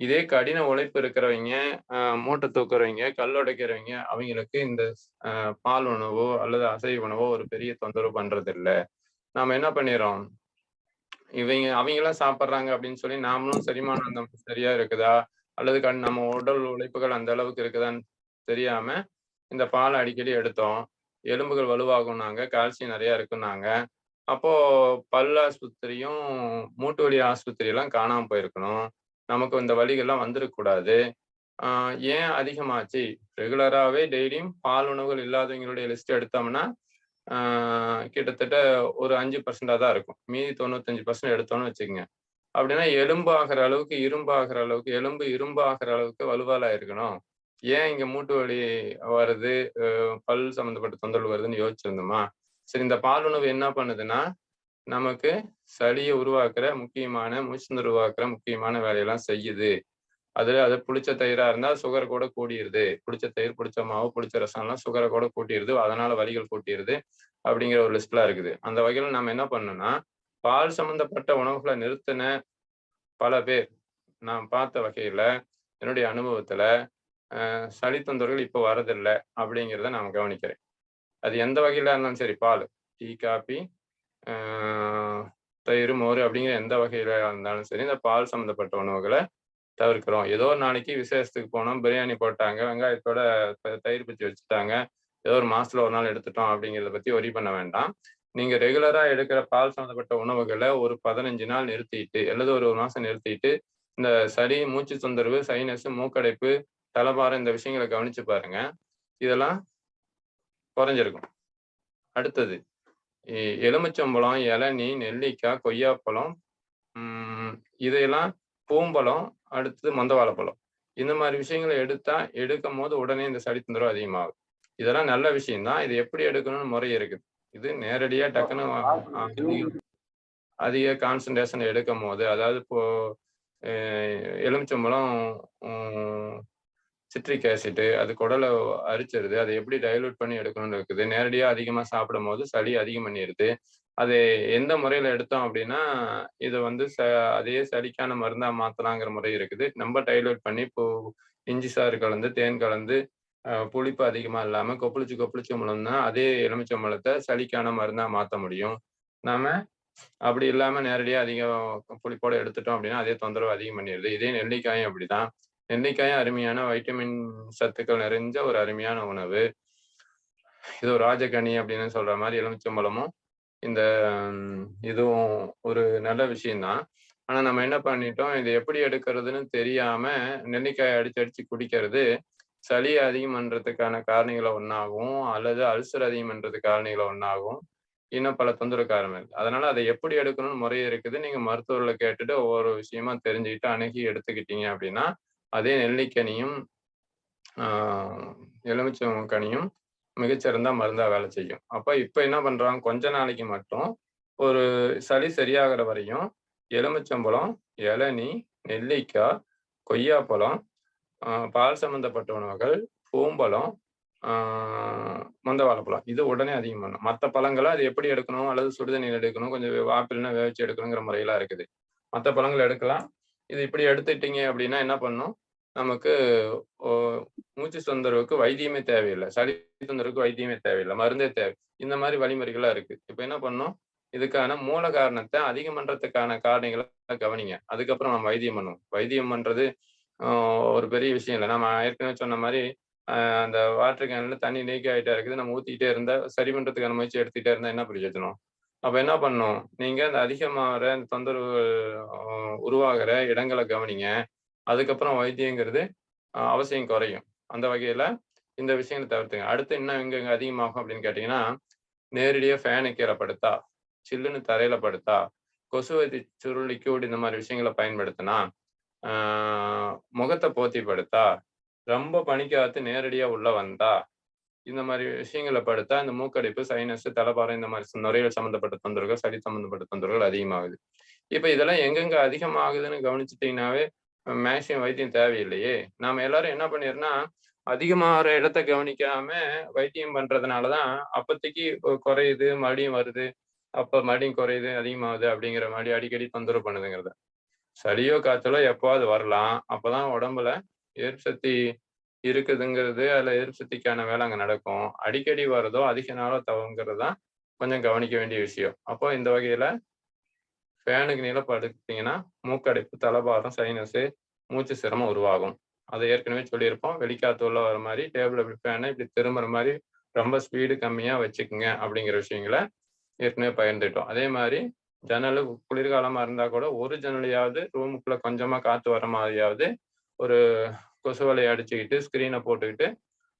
இதே கடின உழைப்பு இருக்கிறவங்க, மூட்டை தூக்குறவங்க, கல் உடைக்கிறவங்க, அவங்களுக்கு இந்த பால் உணவோ அல்லது அசைவ உணவோ ஒரு பெரிய தொந்தரவு பண்றது இல்லை. நாம என்ன பண்ணிடுறோம், அவங்கெல்லாம் சாப்பிட்றாங்க அப்படின்னு சொல்லி நாமளும் செரிமானம் சரியா இருக்குதா அல்லது நம்ம உடல் உழைப்புகள் அந்த அளவுக்கு இருக்குதான்னு தெரியாம இந்த பாலை அடிக்கடி எடுத்தோம், எலும்புகள் வலுவாகும்னாங்க, கால்சியம் நிறைய இருக்குன்னாங்க. அப்போ பல் ஆஸ்பத்திரியும் மூட்டு வலி ஆஸ்பத்திரி எல்லாம் காணாம போயிருக்கணும். நமக்கு இந்த வலிகள்லாம் வந்துடக்கூடாது. ஏன் அதிகமாச்சு? ரெகுலராகவே டெய்லியும் பால் உணவுகள் இல்லாதவங்களுடைய லிஸ்ட் எடுத்தோம்னா கிட்டத்தட்ட ஒரு 5% தான் இருக்கும். மீதி 95% எடுத்தோம்னு வச்சுக்கோங்க. அப்படின்னா எலும்பு ஆகிற அளவுக்கு இரும்பாகிற அளவுக்கு எலும்பு இரும்பாகிற அளவுக்கு வலுவாலா இருக்கணும். ஏன் இங்க மூட்டு வலி வருது, பல் சம்பந்தப்பட்ட தொந்தரவு வருதுன்னு யோசிச்சிருந்தோமா? சரி, இந்த பால் உணவு என்ன பண்ணுதுன்னா நமக்கு சளியை உருவாக்குற முக்கியமான மூச்சு உருவாக்குற முக்கியமான வேலையெல்லாம் செய்யுது. அது புளிச்ச தயிரா இருந்தா சுகர் கூட கூடிருது. புளிச்ச தயிர், புளிச்ச மாவு, புளிச்ச ரசம் எல்லாம் சுகரை கூட கூட்டிடுது, அதனால வலிகள் கூட்டிடுது அப்படிங்கிற ஒரு லிஸ்ட்லாம் இருக்குது. அந்த வகையில நம்ம என்ன பண்ணணும்னா பால் சம்பந்தப்பட்ட உணவுகளை நிறுத்தின பல பேர் நான் பார்த்த வகையில என்னுடைய அனுபவத்துல சளி தொந்தரவுகள் இப்போ வரதில்லை அப்படிங்கிறத நான் கவனிக்கிறேன். அது எந்த வகையில இருந்தாலும் சரி, பால், டீ, காபி, தயிர், மோர் அப்படிங்கிற எந்த வகையில இருந்தாலும் சரி, இந்த பால் சம்பந்தப்பட்ட உணவுகளை தவிர்க்கிறோம். ஏதோ ஒரு நாளைக்கு விசேஷத்துக்கு போனோம், பிரியாணி போட்டாங்க, வெங்காயத்தோட தயிர் பச்சி வச்சுட்டாங்க, ஏதோ ஒரு மாசத்துல ஒரு நாள் எடுத்துட்டோம் அப்படிங்கிறத பத்தி ஒரி பண்ண வேண்டாம். நீங்க ரெகுலரா எடுக்கிற பால் சம்பந்தப்பட்ட உணவுகளை ஒரு 15 நாள் நிறுத்திட்டு அல்லது ஒரு மாசம் நிறுத்திட்டு இந்த சளி, மூச்சு தொந்தரவு, சைனஸ், மூக்கடைப்பு, தலைபாரம் இந்த விஷயங்களை கவனிச்சு பாருங்க. இதெல்லாம் குறைஞ்சிருக்கும். அடுத்தது எலுமிச்சம்பழம், இளநீ, நெல்லிக்காய், கொய்யாப்பழம், இதையெல்லாம் பூம்பழம், அடுத்தது மொந்த வாழைப்பழம், இந்த மாதிரி விஷயங்களை எடுக்கும் போது உடனே இந்த சளி தொந்தரவு அதிகமாகும். இதெல்லாம் நல்ல விஷயம்தான். இது எப்படி எடுக்கணும்னு முறை இருக்குது. இது நேரடியா டக்குன்னு அதிக கான்சன்ட்ரேஷன் எடுக்கும் போது, அதாவது இப்போ எலுமிச்சம்பழம் சிட்ரிக் ஆசிட் அது குடலை அரிச்சிருது, அதை எப்படி டைலூட் பண்ணி எடுக்கணும்னு இருக்குது. நேரடியா அதிகமா சாப்பிடும் போது சளி அதிகம் பண்ணிடுது. அது எந்த முறையில எடுத்தோம் அப்படின்னா இதை வந்து அதே சளிக்கான மருந்தா மாத்தலாங்கிற முறை இருக்குது. நம்ம டைலூட் பண்ணி இப்போ இஞ்சி சாறு கலந்து, தேன் கலந்து, புளிப்பு அதிகமா இல்லாம கொப்பளிச்சு முழும்னா அதே எலுமிச்சம்பழத்தை சளிக்கான மருந்தா மாற்ற முடியும். நாம அப்படி இல்லாம நேரடியா அதிகம் புளிப்போட எடுத்துட்டோம் அப்படின்னா அதே தொந்தரவு அதிகம் பண்ணிடுது. இதே நெல்லிக்காயும் அப்படிதான். நெல்லிக்காயும் அருமையான வைட்டமின் சத்துக்கள் நிறைஞ்ச ஒரு அருமையான உணவு. இது ஒரு ராஜகனி அப்படின்னு சொல்ற மாதிரி எலுமிச்சம்பழமும் இந்த இதுவும் ஒரு நல்ல விஷயம்தான். ஆனா நம்ம என்ன பண்ணிட்டோம், இது எப்படி எடுக்கிறதுன்னு தெரியாம நெல்லிக்காயை அடிச்சு குடிக்கிறது சளி அதிகம் பண்றதுக்கான காரணிகளை ஒன்றாகும், அல்லது அல்சர் அதிகம் பண்றதுக்கு காரணிகளை ஒன்றாகும், இன்னும் பல தொந்தரவு காரணம் இருக்கு. அதனால அதை எப்படி எடுக்கணும்னு முறை இருக்குது. நீங்க மருத்துவர்களை கேட்டுட்டு ஒவ்வொரு விஷயமா தெரிஞ்சுக்கிட்டு அணுகி எடுத்துக்கிட்டீங்க அப்படின்னா, அதே நெல்லிக்கனியும் எலுமிச்சங்கனியும் மிகச்சிறந்த மருந்தா வேலை செய்யும். அப்ப இப்ப என்ன பண்றாங்க, கொஞ்ச நாளைக்கு மட்டும் ஒரு சளி சரியாகிற வரையும் எலுமிச்சம்பழம், இளநீ, நெல்லிக்காய், கொய்யாப்பழம், பால் சம்பந்தப்பட்ட உணவுகள், பூம்பழம், மொந்த வாழைப்பழம் இது உடனே அதிகம் பண்ணும். மற்ற பழங்களை அது எப்படி எடுக்கணும், அல்லது சுடுதண்ணீர் எடுக்கணும், கொஞ்சம் ஆப்பிள்னா வேவிச்சு எடுக்கணுங்கிற முறையெல்லாம் இருக்குது. மற்ற பழங்கள் எடுக்கலாம். இது இப்படி எடுத்துட்டீங்க அப்படின்னா என்ன பண்ணும், நமக்கு மூச்சு தொந்தரவுக்கு வைத்தியமே தேவையில்லை, சளி தொந்தரவுக்கு வைத்தியமே தேவையில்லை, மருந்தே தேவை. இந்த மாதிரி வழிமுறைகள்லாம் இருக்கு. இப்ப என்ன பண்ணும், இதுக்கான மூல காரணத்தை அதிகம் பண்றதுக்கான காரணிகளை கவனிங்க. அதுக்கப்புறம் நம்ம வைத்தியம் பண்ணுவோம். வைத்தியம் பண்றது ஒரு பெரிய விஷயம் இல்லை. நம்ம ஏற்கனவே சொன்ன மாதிரி அந்த வாட்டர் கேன்ல தண்ணி லீக் ஆகிட்டே இருக்குது, நம்ம ஊத்திக்கிட்டே இருந்தா சரி பண்றதுக்கான முயற்சி எடுத்துக்கிட்டே இருந்தா என்ன பிரயோஜனம்? அப்ப என்ன பண்ணும், நீங்க அந்த அதிகமாகிற இந்த தொந்தரவு உருவாகிற இடங்களை கவனிங்க. அதுக்கப்புறம் வைத்தியங்கிறது அவசியம் குறையும். அந்த வகையில இந்த விஷயங்களை தவிர்த்துங்க. அடுத்து இன்னும் எங்க அதிகமாகும் அப்படின்னு கேட்டீங்கன்னா, நேரடியா ஃபேனு கீழே படுத்தா, சில்லுன்னு தரையில படுத்தா, கொசுவத்தி சுருள் லிக்யூட் இந்த மாதிரி விஷயங்களை பயன்படுத்தினா, முகத்தை போத்தி படுத்தா, ரொம்ப பனிக்காத்து நேரடியா உள்ள வந்தா, இந்த மாதிரி விஷயங்களை படுத்தா இந்த மூக்கடைப்பு, சைனஸ், தலைபாரம் இந்த மாதிரி நுரையீரல் சம்பந்தப்பட்ட தொந்தரவுகள், சளி சம்பந்தப்பட்ட தொந்தரவுகள் அதிகமாகுது. இப்ப இதெல்லாம் எங்கெங்க அதிகமாகுதுன்னு கவனிச்சுட்டீங்கன்னாவே மேக்சிமம் வைத்தியம் தேவையில்லையே. நாம எல்லாரும் என்ன பண்ணிடுறோம்னா, அதிகமாகிற இடத்த கவனிக்காம வைத்தியம் பண்றதுனாலதான் அப்போதைக்கு குறையுது, மறுபடியும் வருது, அப்ப மறுபடியும் குறையுது, அதிகமாகுது அப்படிங்கிற மாதிரி அடிக்கடி தொந்தரவு பண்ணுதுங்கிறது. சளியோ காய்ச்சலோ எப்போவாது வரலாம். அப்பதான் உடம்புல எதிர்ப்பு சக்தி இருக்குதுங்கிறது, அதுல எதிர்ப்பு சக்திக்கான வேலை அங்க நடக்கும். அடிக்கடி வருதோ அதிக நாளோ தவங்கிறது தான் கொஞ்சம் கவனிக்க வேண்டிய விஷயம். அப்போ இந்த வகையில ஃபேனுக்கு நீள படுத்தீங்கன்னா மூக்கடைப்பு, தலைபாரம், சைனஸு, மூச்சு சிரமம் உருவாகும். அதை ஏற்கனவே சொல்லியிருப்போம். வெளிக்காத்து உள்ள வர மாதிரி டேபிள் அப்படி ஃபேனை இப்படி திரும்புற மாதிரி ரொம்ப ஸ்பீடு கம்மியா வச்சுக்குங்க அப்படிங்கிற விஷயங்களை ஏற்கனவே பகிர்ந்துட்டோம். அதே மாதிரி ஜன்னல் குளிர்காலமா இருந்தா கூட ஒரு ஜன்னலையாவது ரூமுக்குள்ள கொஞ்சமா காத்து வர மாதிரியாவது ஒரு கொசுவலை அடிச்சுக்கிட்டு ஸ்கிரீனை போட்டுக்கிட்டு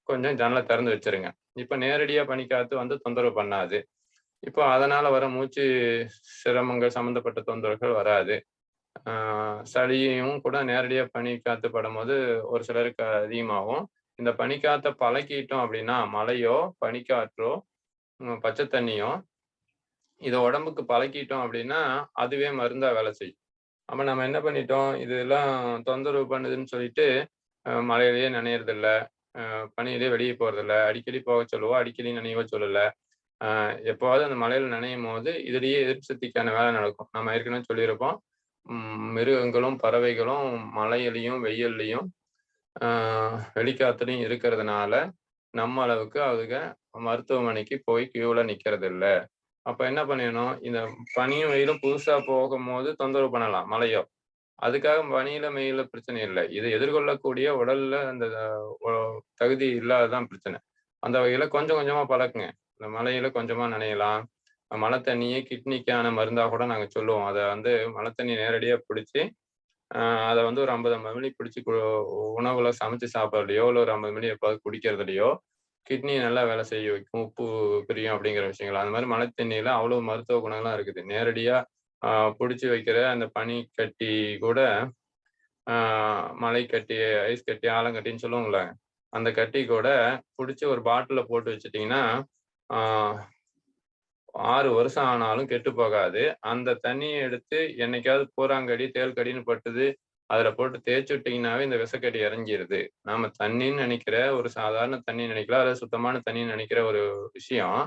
கொஞ்சம் ஜன்னலை திறந்து வச்சிருங்க. இப்ப நேரடியா பனிக்காத்து வந்து தொந்தரவு பண்ணாது. இப்போ அதனால வர மூச்சு சிரமங்கள் சம்பந்தப்பட்ட தொந்தரவுகள் வராது. சளியும் கூட நேரடியா பனிக்காத்து படும்போது ஒரு சிலருக்கு அதிகமாகும். இந்த பனிக்காத்தை பழக்கிட்டோம் அப்படின்னா, மழையோ பனிக்காற்றோ பச்சை தண்ணியோ இதை உடம்புக்கு பழக்கிட்டோம் அப்படின்னா அதுவே மருந்தா வேலை செய்யும். அப்ப நம்ம என்ன பண்ணிட்டோம், இதெல்லாம் தொந்தரவு பண்ணுதுன்னு சொல்லிட்டு மழையிலேயே நனையறது இல்லை, பனியிலேயே வெளியே போறது இல்லை, அடிக்கடி போக சொல்லுவோம், அடிக்கடி நனையவோ சொல்லலை. எப்போவாவது அந்த மழையில நனையும் போது இதுலேயே எதிர்ப்பு சக்திக்கான வேலை நடக்கும். நம்ம ஏற்கனவே சொல்லியிருப்போம், மிருகங்களும் பறவைகளும் மழையிலையும் வெயில்லையும் வெளிக்காத்துலையும் இருக்கிறதுனால நம்ம அளவுக்கு அதுக மருத்துவமனைக்கு போய் கியூவில் நிற்கிறது இல்லை. அப்ப என்ன பண்ணிடணும், இந்த பனியும் வெயிலும் புதுசா போகும்போது தொந்தரவு பண்ணலாம் மழையோ, அதுக்காக பனியில வெயில பிரச்சனை இல்லை. இது எதிர்கொள்ளக்கூடிய உடல்ல அந்த தகுதி இல்லாததான் பிரச்சனை. அந்த வகையில கொஞ்சம் கொஞ்சமா பழக்குங்க. இந்த மழையில கொஞ்சமா நனையலாம். மழை தண்ணியே கிட்னிக்கான மருந்தா கூட நாங்க சொல்லுவோம். அதை வந்து மழை தண்ணி நேரடியா பிடிச்சி அதை வந்து ஒரு 50 மில்லி பிடிச்சி உணவுல சமைச்சு சாப்பிட்றதுலையோ இல்லை ஒரு 50 மில்லி எப்பாவது குடிக்கிறதுலையோ கிட்னி நல்லா வேலை செய்ய வைக்கும், உப்பு பிரியும் அப்படிங்கிற விஷயங்கள். அந்த மாதிரி மழை தண்ணியில அவ்வளவு மருத்துவ குணங்கள்லாம் இருக்குது. நேரடியா பிடிச்சி வைக்கிற அந்த பனி கட்டி கூட மலை கட்டி, ஐஸ் கட்டி, ஆலங்கட்டின்னு சொல்லுவாங்களே, அந்த கட்டி கூட பிடிச்சி ஒரு பாட்டில போட்டு வச்சுட்டீங்கன்னா 6 வருஷம் ஆனாலும் கெட்டு போகாது. அந்த தண்ணியை எடுத்து என்னைக்காவது பூராங்கடி, தேல்கடின்னு பட்டுது, அதுல போட்டு தேய்ச்சி விட்டீங்கன்னாவே இந்த விஷக்கடி இறங்கிருது. நாம தண்ணின்னு நினைக்கிற ஒரு சாதாரண தண்ணி நினைக்கலாம், அதாவது சுத்தமான தண்ணின்னு நினைக்கிற ஒரு விஷயம்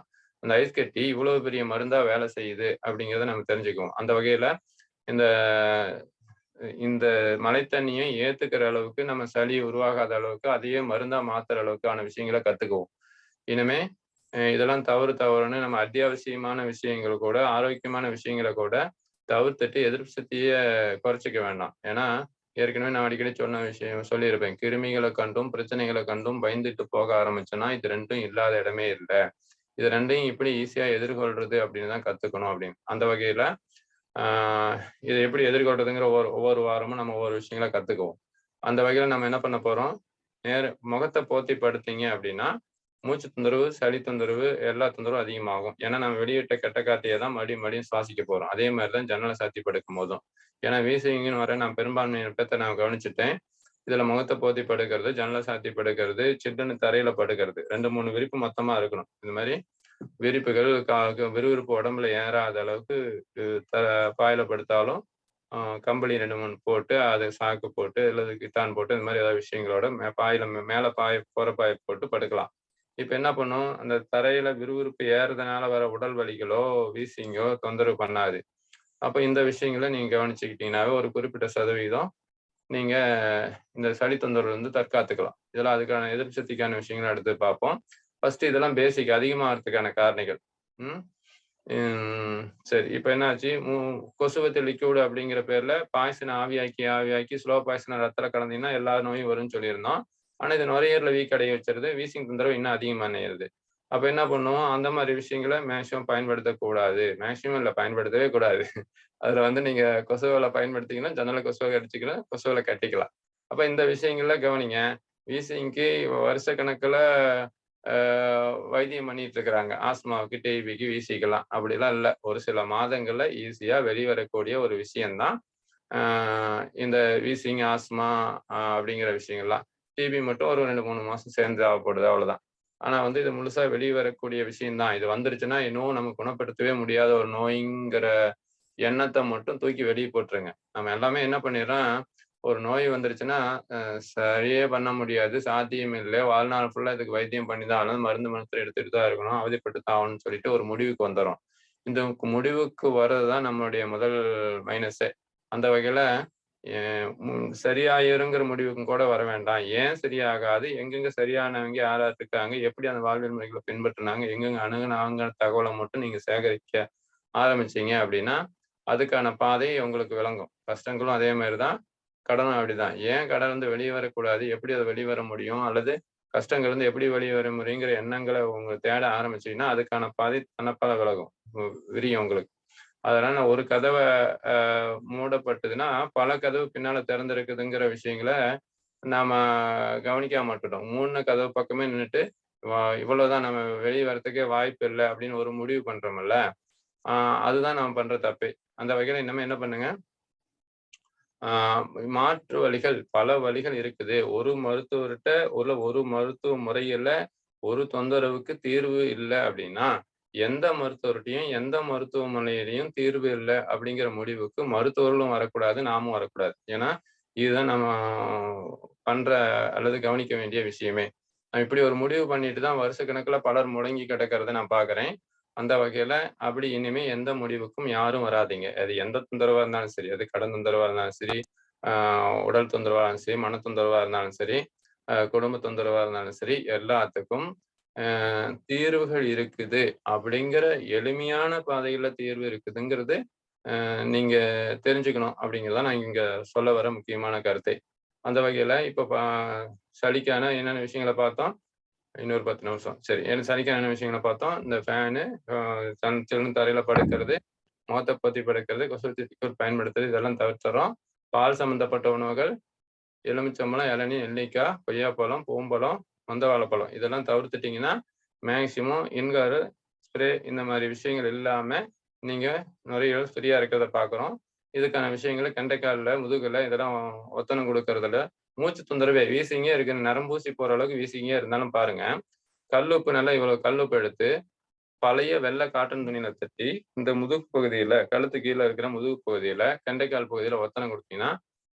அந்த ஐஸ் கட்டி இவ்வளவு பெரிய மருந்தா வேலை செய்யுது அப்படிங்கிறத நம்ம தெரிஞ்சுக்குவோம். அந்த வகையில இந்த இந்த மழை தண்ணியை ஏத்துக்கிற அளவுக்கு நம்ம சளி உருவாகாத அளவுக்கு அதையே மருந்தா மாத்துற அளவுக்கான விஷயங்களை கத்துக்குவோம். இனிமே இதெல்லாம் தவறுன்னு நம்ம அத்தியாவசியமான விஷயங்கள் கூட, ஆரோக்கியமான விஷயங்களை கூட தவிர்த்துட்டு எதிர்ப்பு சக்தியை குறைச்சிக்க வேண்டாம். ஏன்னா ஏற்கனவே நான் அடிக்கடி சொன்ன விஷயம் சொல்லியிருப்பேன், கிருமிகளை கண்டும் பிரச்சனைகளை கண்டும் பயந்துட்டு போக ஆரம்பிச்சோன்னா இது ரெண்டும் இல்லாத இடமே இல்லை. இது ரெண்டையும் இப்படி ஈஸியா எதிர்கொள்றது அப்படின்னு தான் கத்துக்கணும் அப்படின்னு. அந்த வகையில இதை எப்படி எதிர்கொள்றதுங்கிற ஒவ்வொரு வாரமும் நம்ம ஒவ்வொரு விஷயங்களை கத்துக்குவோம். அந்த வகையில நம்ம என்ன பண்ண போறோம், முகத்தை போத்தி படுத்தீங்க அப்படின்னா மூச்சு தொந்தரவு, சளி தொந்தரவு, எல்லா தொந்தரவும் அதிகமாகும். ஏன்னா நம்ம வெளியிட்ட கெட்ட காத்தையே தான் மறுபடியும் சுவாசிக்க போறோம். அதே மாதிரிதான் ஜன்னலை சாத்தி படுக்கும் போதும். ஏன்னா வீசிங்கன்னு வர நான் பெரும்பான்மையான பேர்த்த நான் கவனிச்சுட்டேன். இதுல முகத்தை போத்தி படுக்கிறது, ஜன்னலை சாத்தி படுக்கிறது, சில்லுன்னு தரையில படுக்கிறது, 2-3 விரிப்பு மொத்தமா இருக்கணும். இந்த மாதிரி விரிப்புகள் விறுவிறுப்பு உடம்புல ஏறாத அளவுக்கு பாயில படுத்தாலும் கம்பளி 2-3 போட்டு அதை சாக்கு போட்டு அல்லது கிட்டான் போட்டு இந்த மாதிரி ஏதாவது விஷயங்களோட பாயில மேல போற பாய போட்டு படுக்கலாம். இப்ப என்ன பண்ணும், அந்த தரையில விறுவிறுப்பு ஏறதுனால வர உடல் வலிகளோ வீசிங்கோ தொந்தரவு பண்ணாது. அப்ப இந்த விஷயங்களை நீங்க கவனிச்சுக்கிட்டீங்கன்னாவே ஒரு குறிப்பிட்ட சதவீதம் நீங்க இந்த சளி தொந்தரவுல இருந்து தற்காத்துக்கலாம். இதெல்லாம் அதுக்கான எதிர்ப்பு சக்திக்கான விஷயங்களை எடுத்து பார்ப்போம். ஃபர்ஸ்ட் இதெல்லாம் பேசிக் அதிகமாகிறதுக்கான காரணிகள். சரி, இப்ப என்னாச்சு, கொசுவத்தி லிக்யூடு அப்படிங்கிற பேர்ல பாய்சனை ஆவியாக்கி ஸ்லோ பாய்சனை ரத்தத்துல கலந்தீங்கன்னா எல்லா நோயும் வரும்னு சொல்லியிருந்தோம். ஆனா இது நுரையீரல வீக் அடைய வச்சிருது, வீசிங் தொந்தரவு இன்னும் அதிகமா நேருது. அப்ப என்ன பண்ணுவோம், அந்த மாதிரி விஷயங்களை மேக்சிமம் பயன்படுத்தக்கூடாது. மேக்சிமம் இல்லை, பயன்படுத்தவே கூடாது. அதுல நீங்க கொசுவலை பயன்படுத்திங்கன்னா ஜன்னலை கொசுவை அடிச்சுக்கலாம், கொசுவலை கட்டிக்கலாம். அப்ப இந்த விஷயங்கள்ல கவனிங்க. வீசிங்க்கு வருஷ கணக்குல வைத்தியம் பண்ணிட்டு இருக்கிறாங்க. ஆஸ்மாவுக்கு, டிபிக்கு, வீசிக்கலாம். அப்படிலாம் இல்லை. ஒரு சில மாதங்கள்ல ஈஸியா வெளிவரக்கூடிய ஒரு விஷயம்தான் இந்த வீசிங், ஆஸ்மா அப்படிங்கிற விஷயங்கள்லாம். டிபி மட்டும் ஒரு 2-3 மாசம் சேர்ந்து தேவைப்படுது, அவ்வளவுதான். ஆனா இது முழுசா வெளியே வரக்கூடிய விஷயம்தான். இது வந்துருச்சுன்னா இன்னும் நம்ம குணப்படுத்தவே முடியாத ஒரு நோய்ங்கிற எண்ணத்தை மட்டும் தூக்கி வெளியே போட்டுருங்க. நம்ம எல்லாமே என்ன பண்ணிடுறோம், ஒரு நோய் வந்துருச்சுன்னா சரியே பண்ண முடியாது, சாத்தியம் இல்லை, வாழ்நாள் ஃபுல்லா இதுக்கு வைத்தியம் பண்ணி தான் ஆகணும், மருந்து எடுத்துட்டு தான் இருக்கணும், அவதிப்பட்டு தான் ஆகணும்னு சொல்லிட்டு ஒரு முடிவுக்கு வந்துடும். இந்த முடிவுக்கு வர்றதுதான் நம்மளுடைய முதல் மைனஸே. அந்த வகையில சரியாயிருங்கிற முடிவுக்கும் கூட வர வேண்டாம். ஏன் சரியாகாது, எங்கெங்க சரியானவங்க யாரா இருக்காங்க, எப்படி அந்த வாழ்வியல் முறைகளை பின்பற்றினாங்க, எங்கெங்க அணுகுனாங்கிற தகவலை மட்டும் நீங்க சேகரிக்க ஆரம்பிச்சீங்க அப்படின்னா அதுக்கான பாதை உங்களுக்கு விளங்கும். கஷ்டங்களும் அதே மாதிரிதான், கடனும் அப்படிதான். ஏன் கடன் வெளியே வரக்கூடாது, எப்படி அதை வெளிவர முடியும், அல்லது கஷ்டங்கள் எப்படி வெளியே வர முடியுங்கிற எண்ணங்களை உங்க தேட ஆரம்பிச்சீங்கன்னா அதுக்கான பாதை தன்னப்பல விலகும், விரியும் உங்களுக்கு. அதனால ஒரு கதவை மூடப்பட்டதுன்னா பல கதவு பின்னால திறந்திருக்குதுங்கிற விஷயங்களை நாம கவனிக்க மாட்டோம். 3 கதவு பக்கமே நின்றுட்டு இவ்வளவுதான், நம்ம வெளியே வரத்துக்கே வாய்ப்பு இல்லை அப்படின்னு ஒரு முடிவு பண்றோம்ல, அதுதான் நம்ம பண்ற தப்பு. அந்த வகையில இன்னமே என்ன பண்ணுங்க, மாற்று வழிகள், பல வழிகள் இருக்குது. ஒரு மருத்துவர்கிட்ட ஒரு மருத்துவ முறையில ஒரு தொந்தரவுக்கு தீர்வு இல்லை அப்படின்னா எந்த மருத்துவர்கிட்டையும் எந்த மருத்துவமனையிலையும் தீர்வு இல்லை அப்படிங்கிற முடிவுக்கு மருத்துவர்களும் வரக்கூடாது, நாமும் வரக்கூடாது. ஏன்னா இதுதான் நம்ம பண்ற அல்லது கவனிக்க வேண்டிய விஷயமே. நான் இப்படி ஒரு முடிவு பண்ணிட்டு தான் வருஷக்கணக்குல பலர் முடங்கி கிடக்கிறத நான் பாக்குறேன். அந்த வகையில அப்படி இனிமே எந்த முடிவுக்கும் யாரும் வராதீங்க. அது எந்த தொந்தரவா இருந்தாலும் சரி, அது கடன் தொந்தரவா இருந்தாலும் சரி, உடல் தொந்தரவா இருந்தாலும் சரி, மன தொந்தரவா இருந்தாலும் சரி, குடும்ப தொந்தரவா இருந்தாலும் சரி, எல்லாத்துக்கும் தீர்வுகள் இருக்குது அப்படிங்கிற எளிமையான பாதையில தீர்வு இருக்குதுங்கிறது நீங்க தெரிஞ்சுக்கணும் அப்படிங்கிறத நான் இங்க சொல்ல வர முக்கியமான கருத்தை. அந்த வகையில இப்ப சளிக்கான என்னென்ன விஷயங்களை பார்த்தோம், இன்னொரு 10 நிமிஷம். சரி, சளிக்கான என்ன விஷயங்களை பார்த்தோம். இந்த ஃபேனு, தரையில படுக்கிறது, முகத்தை பத்தி படுக்கிறது, கொசுவத்தி பயன்படுத்துறது, இதெல்லாம் தவிர்த்துறோம். பால் சம்பந்தப்பட்ட உணவுகள், எலுமிச்சம்பழம், இளநீ, நெல்லிக்காய், கொய்யாப்பழம், பூம்பழம், மொந்த வாழைப்பழம், இதெல்லாம் தவிர்த்துட்டீங்கன்னா மேக்சிமம் இன்காரு ஸ்ப்ரே இந்த மாதிரி விஷயங்கள் இல்லாம நீங்க நுரையீரல் ஃப்ரீயா இருக்கிறத பாக்குறோம். இதுக்கான விஷயங்களை கெண்டைக்காலில், முதுகுல இதெல்லாம் ஒத்தனம் கொடுக்கறதுல மூச்சு தொந்தரவே வீசிங்கே இருக்கு, நரம்பூசி போற அளவுக்கு வீசிங்கே இருந்தாலும் பாருங்க, கல்லுப்பு நல்லா இவ்வளவு கல்லுப்பு எடுத்து பழைய வெள்ளை காட்டன் துணியில தட்டி இந்த முதுகு பகுதியில, கழுத்து கீழே இருக்கிற முதுகு பகுதியில, கெண்டைக்கால் பகுதியில ஒத்தனம் கொடுத்தீங்கன்னா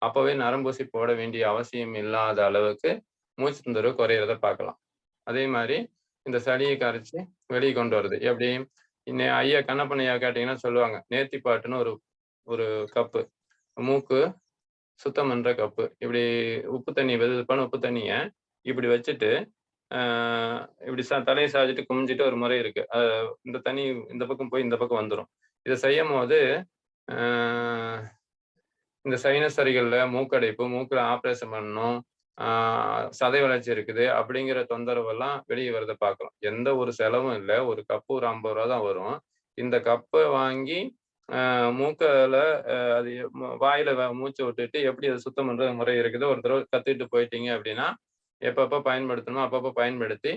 அப்பவே நரம்பூசி போட வேண்டிய அவசியம் இல்லாத அளவுக்கு மூச்சு தொந்தரவு குறையிறத பார்க்கலாம். அதே மாதிரி இந்த சளியை கரைச்சி வெளியே கொண்டு வருது எப்படி, ஐயா கண்ணப்பண்ணையா கேட்டீங்கன்னா சொல்லுவாங்க, நேர்த்திப்பாட்டுன்னு ஒரு கப்பு, மூக்கு சுத்தம் பண்ற கப்பு, இப்படி உப்பு தண்ணி, வெதுப்பான உப்பு தண்ணிய இப்படி வச்சுட்டு இப்படி தலையை சாய்ச்சிட்டு குமிஞ்சிட்டு ஒரு முறை இருக்கு. இந்த தண்ணி இந்த பக்கம் போய் இந்த பக்கம் வந்துடும். இதை செய்யும் போது இந்த சைனஸ் சரிகள்ல மூக்கடைப்பு, மூக்குல ஆப்ரேஷன் பண்ணணும், சதை வளர்ச்சி இருக்குது அப்படிங்கிற தொந்தரவெல்லாம் வெளியே வரதை பார்க்கலாம். எந்த ஒரு செலவும் இல்லை. ஒரு கப்பு ஒரு 50 ரூபா தான் வரும். இந்த கப்பை வாங்கி மூக்கல அது வாயில மூச்சை விட்டுட்டு எப்படி அதை சுத்தம் பண்ற முறை இருக்குது ஒரு தடவை கத்துக்கிட்டு போயிட்டீங்க அப்படின்னா எப்பப்போ பயன்படுத்தணுமோ அப்பப்போ பயன்படுத்தி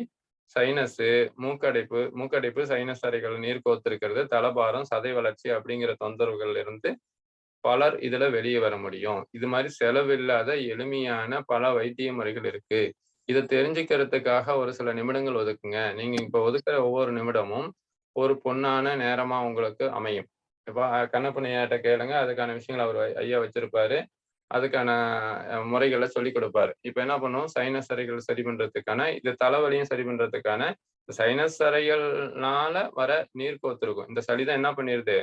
சைனஸ், மூக்கடைப்பு, சைனஸ் அறைகள் நீர் கோத்திருக்கிறது, தலபாரம், சதை வளர்ச்சி அப்படிங்கிற தொந்தரவுகள்ல இருந்து பலர் இதுல வெளியே வர முடியும். இது மாதிரி செலவில்லாத எளிமையான பல வைத்திய முறைகள் இருக்கு. இதை தெரிஞ்சுக்கிறதுக்காக ஒரு சில நிமிடங்கள் ஒதுக்குங்க. நீங்க இப்ப ஒதுக்குற ஒவ்வொரு நிமிடமும் ஒரு பொன்னான நேரமா உங்களுக்கு அமையும். இப்ப கண்ணப்பனையாட்ட கேளுங்க, அதுக்கான விஷயங்கள் அவர் ஐயா வச்சிருப்பாரு. அதுக்கான முறைகளை சொல்லி கொடுப்பாரு. இப்ப என்ன பண்ணுவோம், சைனஸ் அறைகள் சரி பண்றதுக்கான, இது தலைவலியும் சரி பண்றதுக்கான சைனஸ் அறைகள்னால வர நீர் கோத்திருக்கும். இந்த சளிதான் என்ன பண்ணிருது,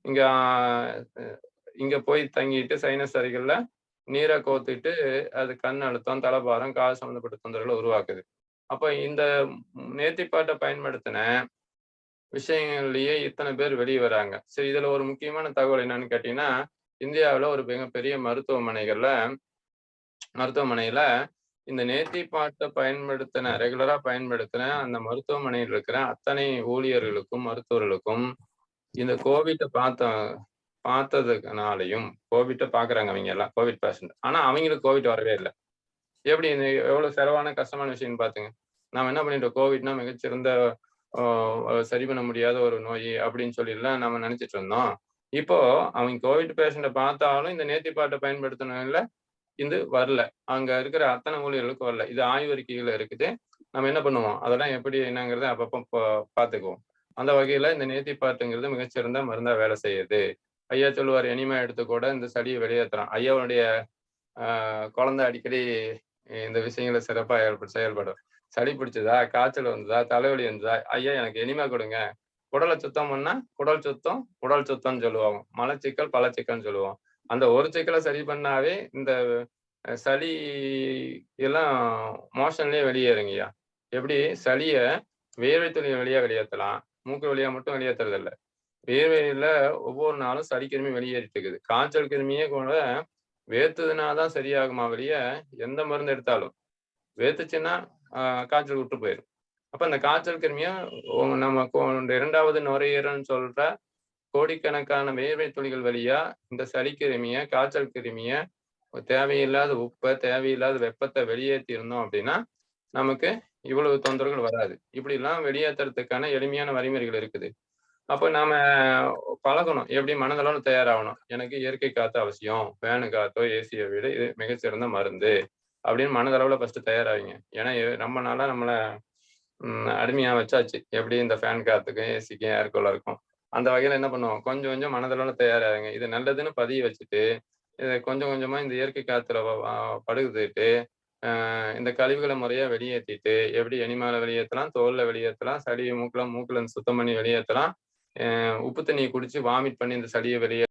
இங்க இங்க போய் தங்கிட்டு சைனஸ் அறைகள்ல நீரை கோத்துட்டு அது கண் அழுத்தம், தலபாரம், காது சம்பந்தப்பட்ட தொந்தரவுகளை உருவாக்குது. அப்ப இந்த நேர்த்திப்பாட்டை பயன்படுத்தின விஷயங்கள்லயே இத்தனை பேர் வெளியே வராங்க. சரி, இதுல ஒரு முக்கியமான தகவல் என்னன்னு கேட்டீங்கன்னா, இந்தியாவுல ஒரு மிகப்பெரிய மருத்துவமனையில இந்த நேர்த்திப்பாட்டை ரெகுலரா பயன்படுத்தின அந்த மருத்துவமனையில் இருக்கிற அத்தனை ஊழியர்களுக்கும் மருத்துவர்களுக்கும் இந்த கோவிட்டை பார்த்ததுனாலையும், கோவிட்டை பாக்குறாங்க அவங்க எல்லாம், கோவிட் பேஷண்ட். ஆனா அவங்களுக்கு கோவிட் வரவே இல்லை. எப்படி எவ்வளவு செலவான கஷ்டமான விஷயம்னு பாத்துங்க. நாம என்ன பண்ணிட்டோம், கோவிட்னா மிகச்சிறந்த சரி பண்ண முடியாத ஒரு நோய் அப்படின்னு சொல்லிலாம் நம்ம நினைச்சிட்டு இருந்தோம். இப்போ அவங்க கோவிட் பேஷண்ட்டை பார்த்தாலும் இந்த நேர்த்திப்பாட்டை பயன்படுத்தினால இது வரல. அங்க இருக்கிற அத்தனை ஊழியர்களுக்கு வரல. இது ஆய்வறிக்கைகள் இருக்குது. நம்ம என்ன பண்ணுவோம், அதெல்லாம் எப்படி என்னங்கிறத அப்பப்போ பார்த்துக்குவோம். அந்த வகையில இந்த நேர்த்திப்பாட்டுங்கிறது மிகச்சிறந்த மருந்தா வேலை செய்யுது. ஐயா சொல்லுவார், எனிமா எடுத்து கூட இந்த சளியை வெளியேற்றலாம். ஐயாவுடைய குழந்தை அடிக்கடி இந்த விஷயங்களை சிறப்பா செயல்படும். சளி பிடிச்சதா, காய்ச்சல் வந்ததா, தலைவலி வந்ததா, ஐயா எனக்கு எனிமா கொடுங்க. குடலை சுத்தம் பண்ணா உடல் சுத்தம்னு சொல்லுவாங்க. மலச்சிக்கல் பலச்சிக்கல்னு சொல்லுவோம். அந்த ஒரு சிக்கலை சரி பண்ணாவே இந்த சளி எல்லாம் மோஷன்லயே வெளியேறுங்கய்யா. எப்படி சளிய வேர்வை துளி வழியா வெளியேற்றலாம், மூக்கு வழியா மட்டும் வெளியேற்றுறது இல்லை. வேர்வையில ஒவ்வொரு நாளும் சளி கிருமி வெளியேறிட்டு இருக்குது. காய்ச்சல் கிருமியே கூட வேர்த்ததுனாதான் சரியாகுமா வெளிய, எந்த மருந்து எடுத்தாலும் வேர்த்துச்சுன்னா காய்ச்சல் விட்டு போயிடும். அப்ப அந்த காய்ச்சல் கிருமியை நம்ம இரண்டாவது நுரையீரல்னு சொல்ற கோடிக்கணக்கான வேர்வை துளிகள் வழியா இந்த சளி கிருமிய, காய்ச்சல் கிருமிய, தேவையில்லாத உப்பை, தேவையில்லாத வெப்பத்தை வெளியேற்றி இருந்தோம் அப்படின்னா நமக்கு இவ்வளவு தொந்தரவுகள் வராது. இப்படி எல்லாம் வெளியேற்றுறதுக்கான எளிமையான வழிமுறைகள் இருக்குது. அப்ப நாம பழகணும், எப்படி மனதளவுல தயாராகணும். எனக்கு இயற்கை காத்து அவசியம், ஃபேனு காத்தோ ஏசியை விட இது மிகச்சிறந்த மருந்து அப்படின்னு மனதளவுல ஃபர்ஸ்ட் தயாராகிங்க. ஏன்னா ரொம்ப நாளா நம்மள அடிமையா வச்சாச்சு, எப்படி இந்த ஃபேன் காத்துக்கும் ஏசிக்கும் ஏர் கூலருக்கும். அந்த வகையில என்ன பண்ணுவோம், கொஞ்சம் கொஞ்சம் மனதளவுல தயாராகுங்க. இது நல்லதுன்னு பதிய வச்சுட்டு இதை கொஞ்சம் கொஞ்சமா இந்த இயற்கை காத்துல படுகுதுட்டு இந்த கழிவுகளை முறையா வெளியேற்றிட்டு, எப்படி எனிமால வெளியேற்றலாம், தோல்ல வெளியேற்றலாம், சளியை மூக்குல சுத்தம் பண்ணி வெளியேற்றலாம், உப்பு தண்ணியை குடிச்சு வாமிட் பண்ணி இந்த சளியை வெளியே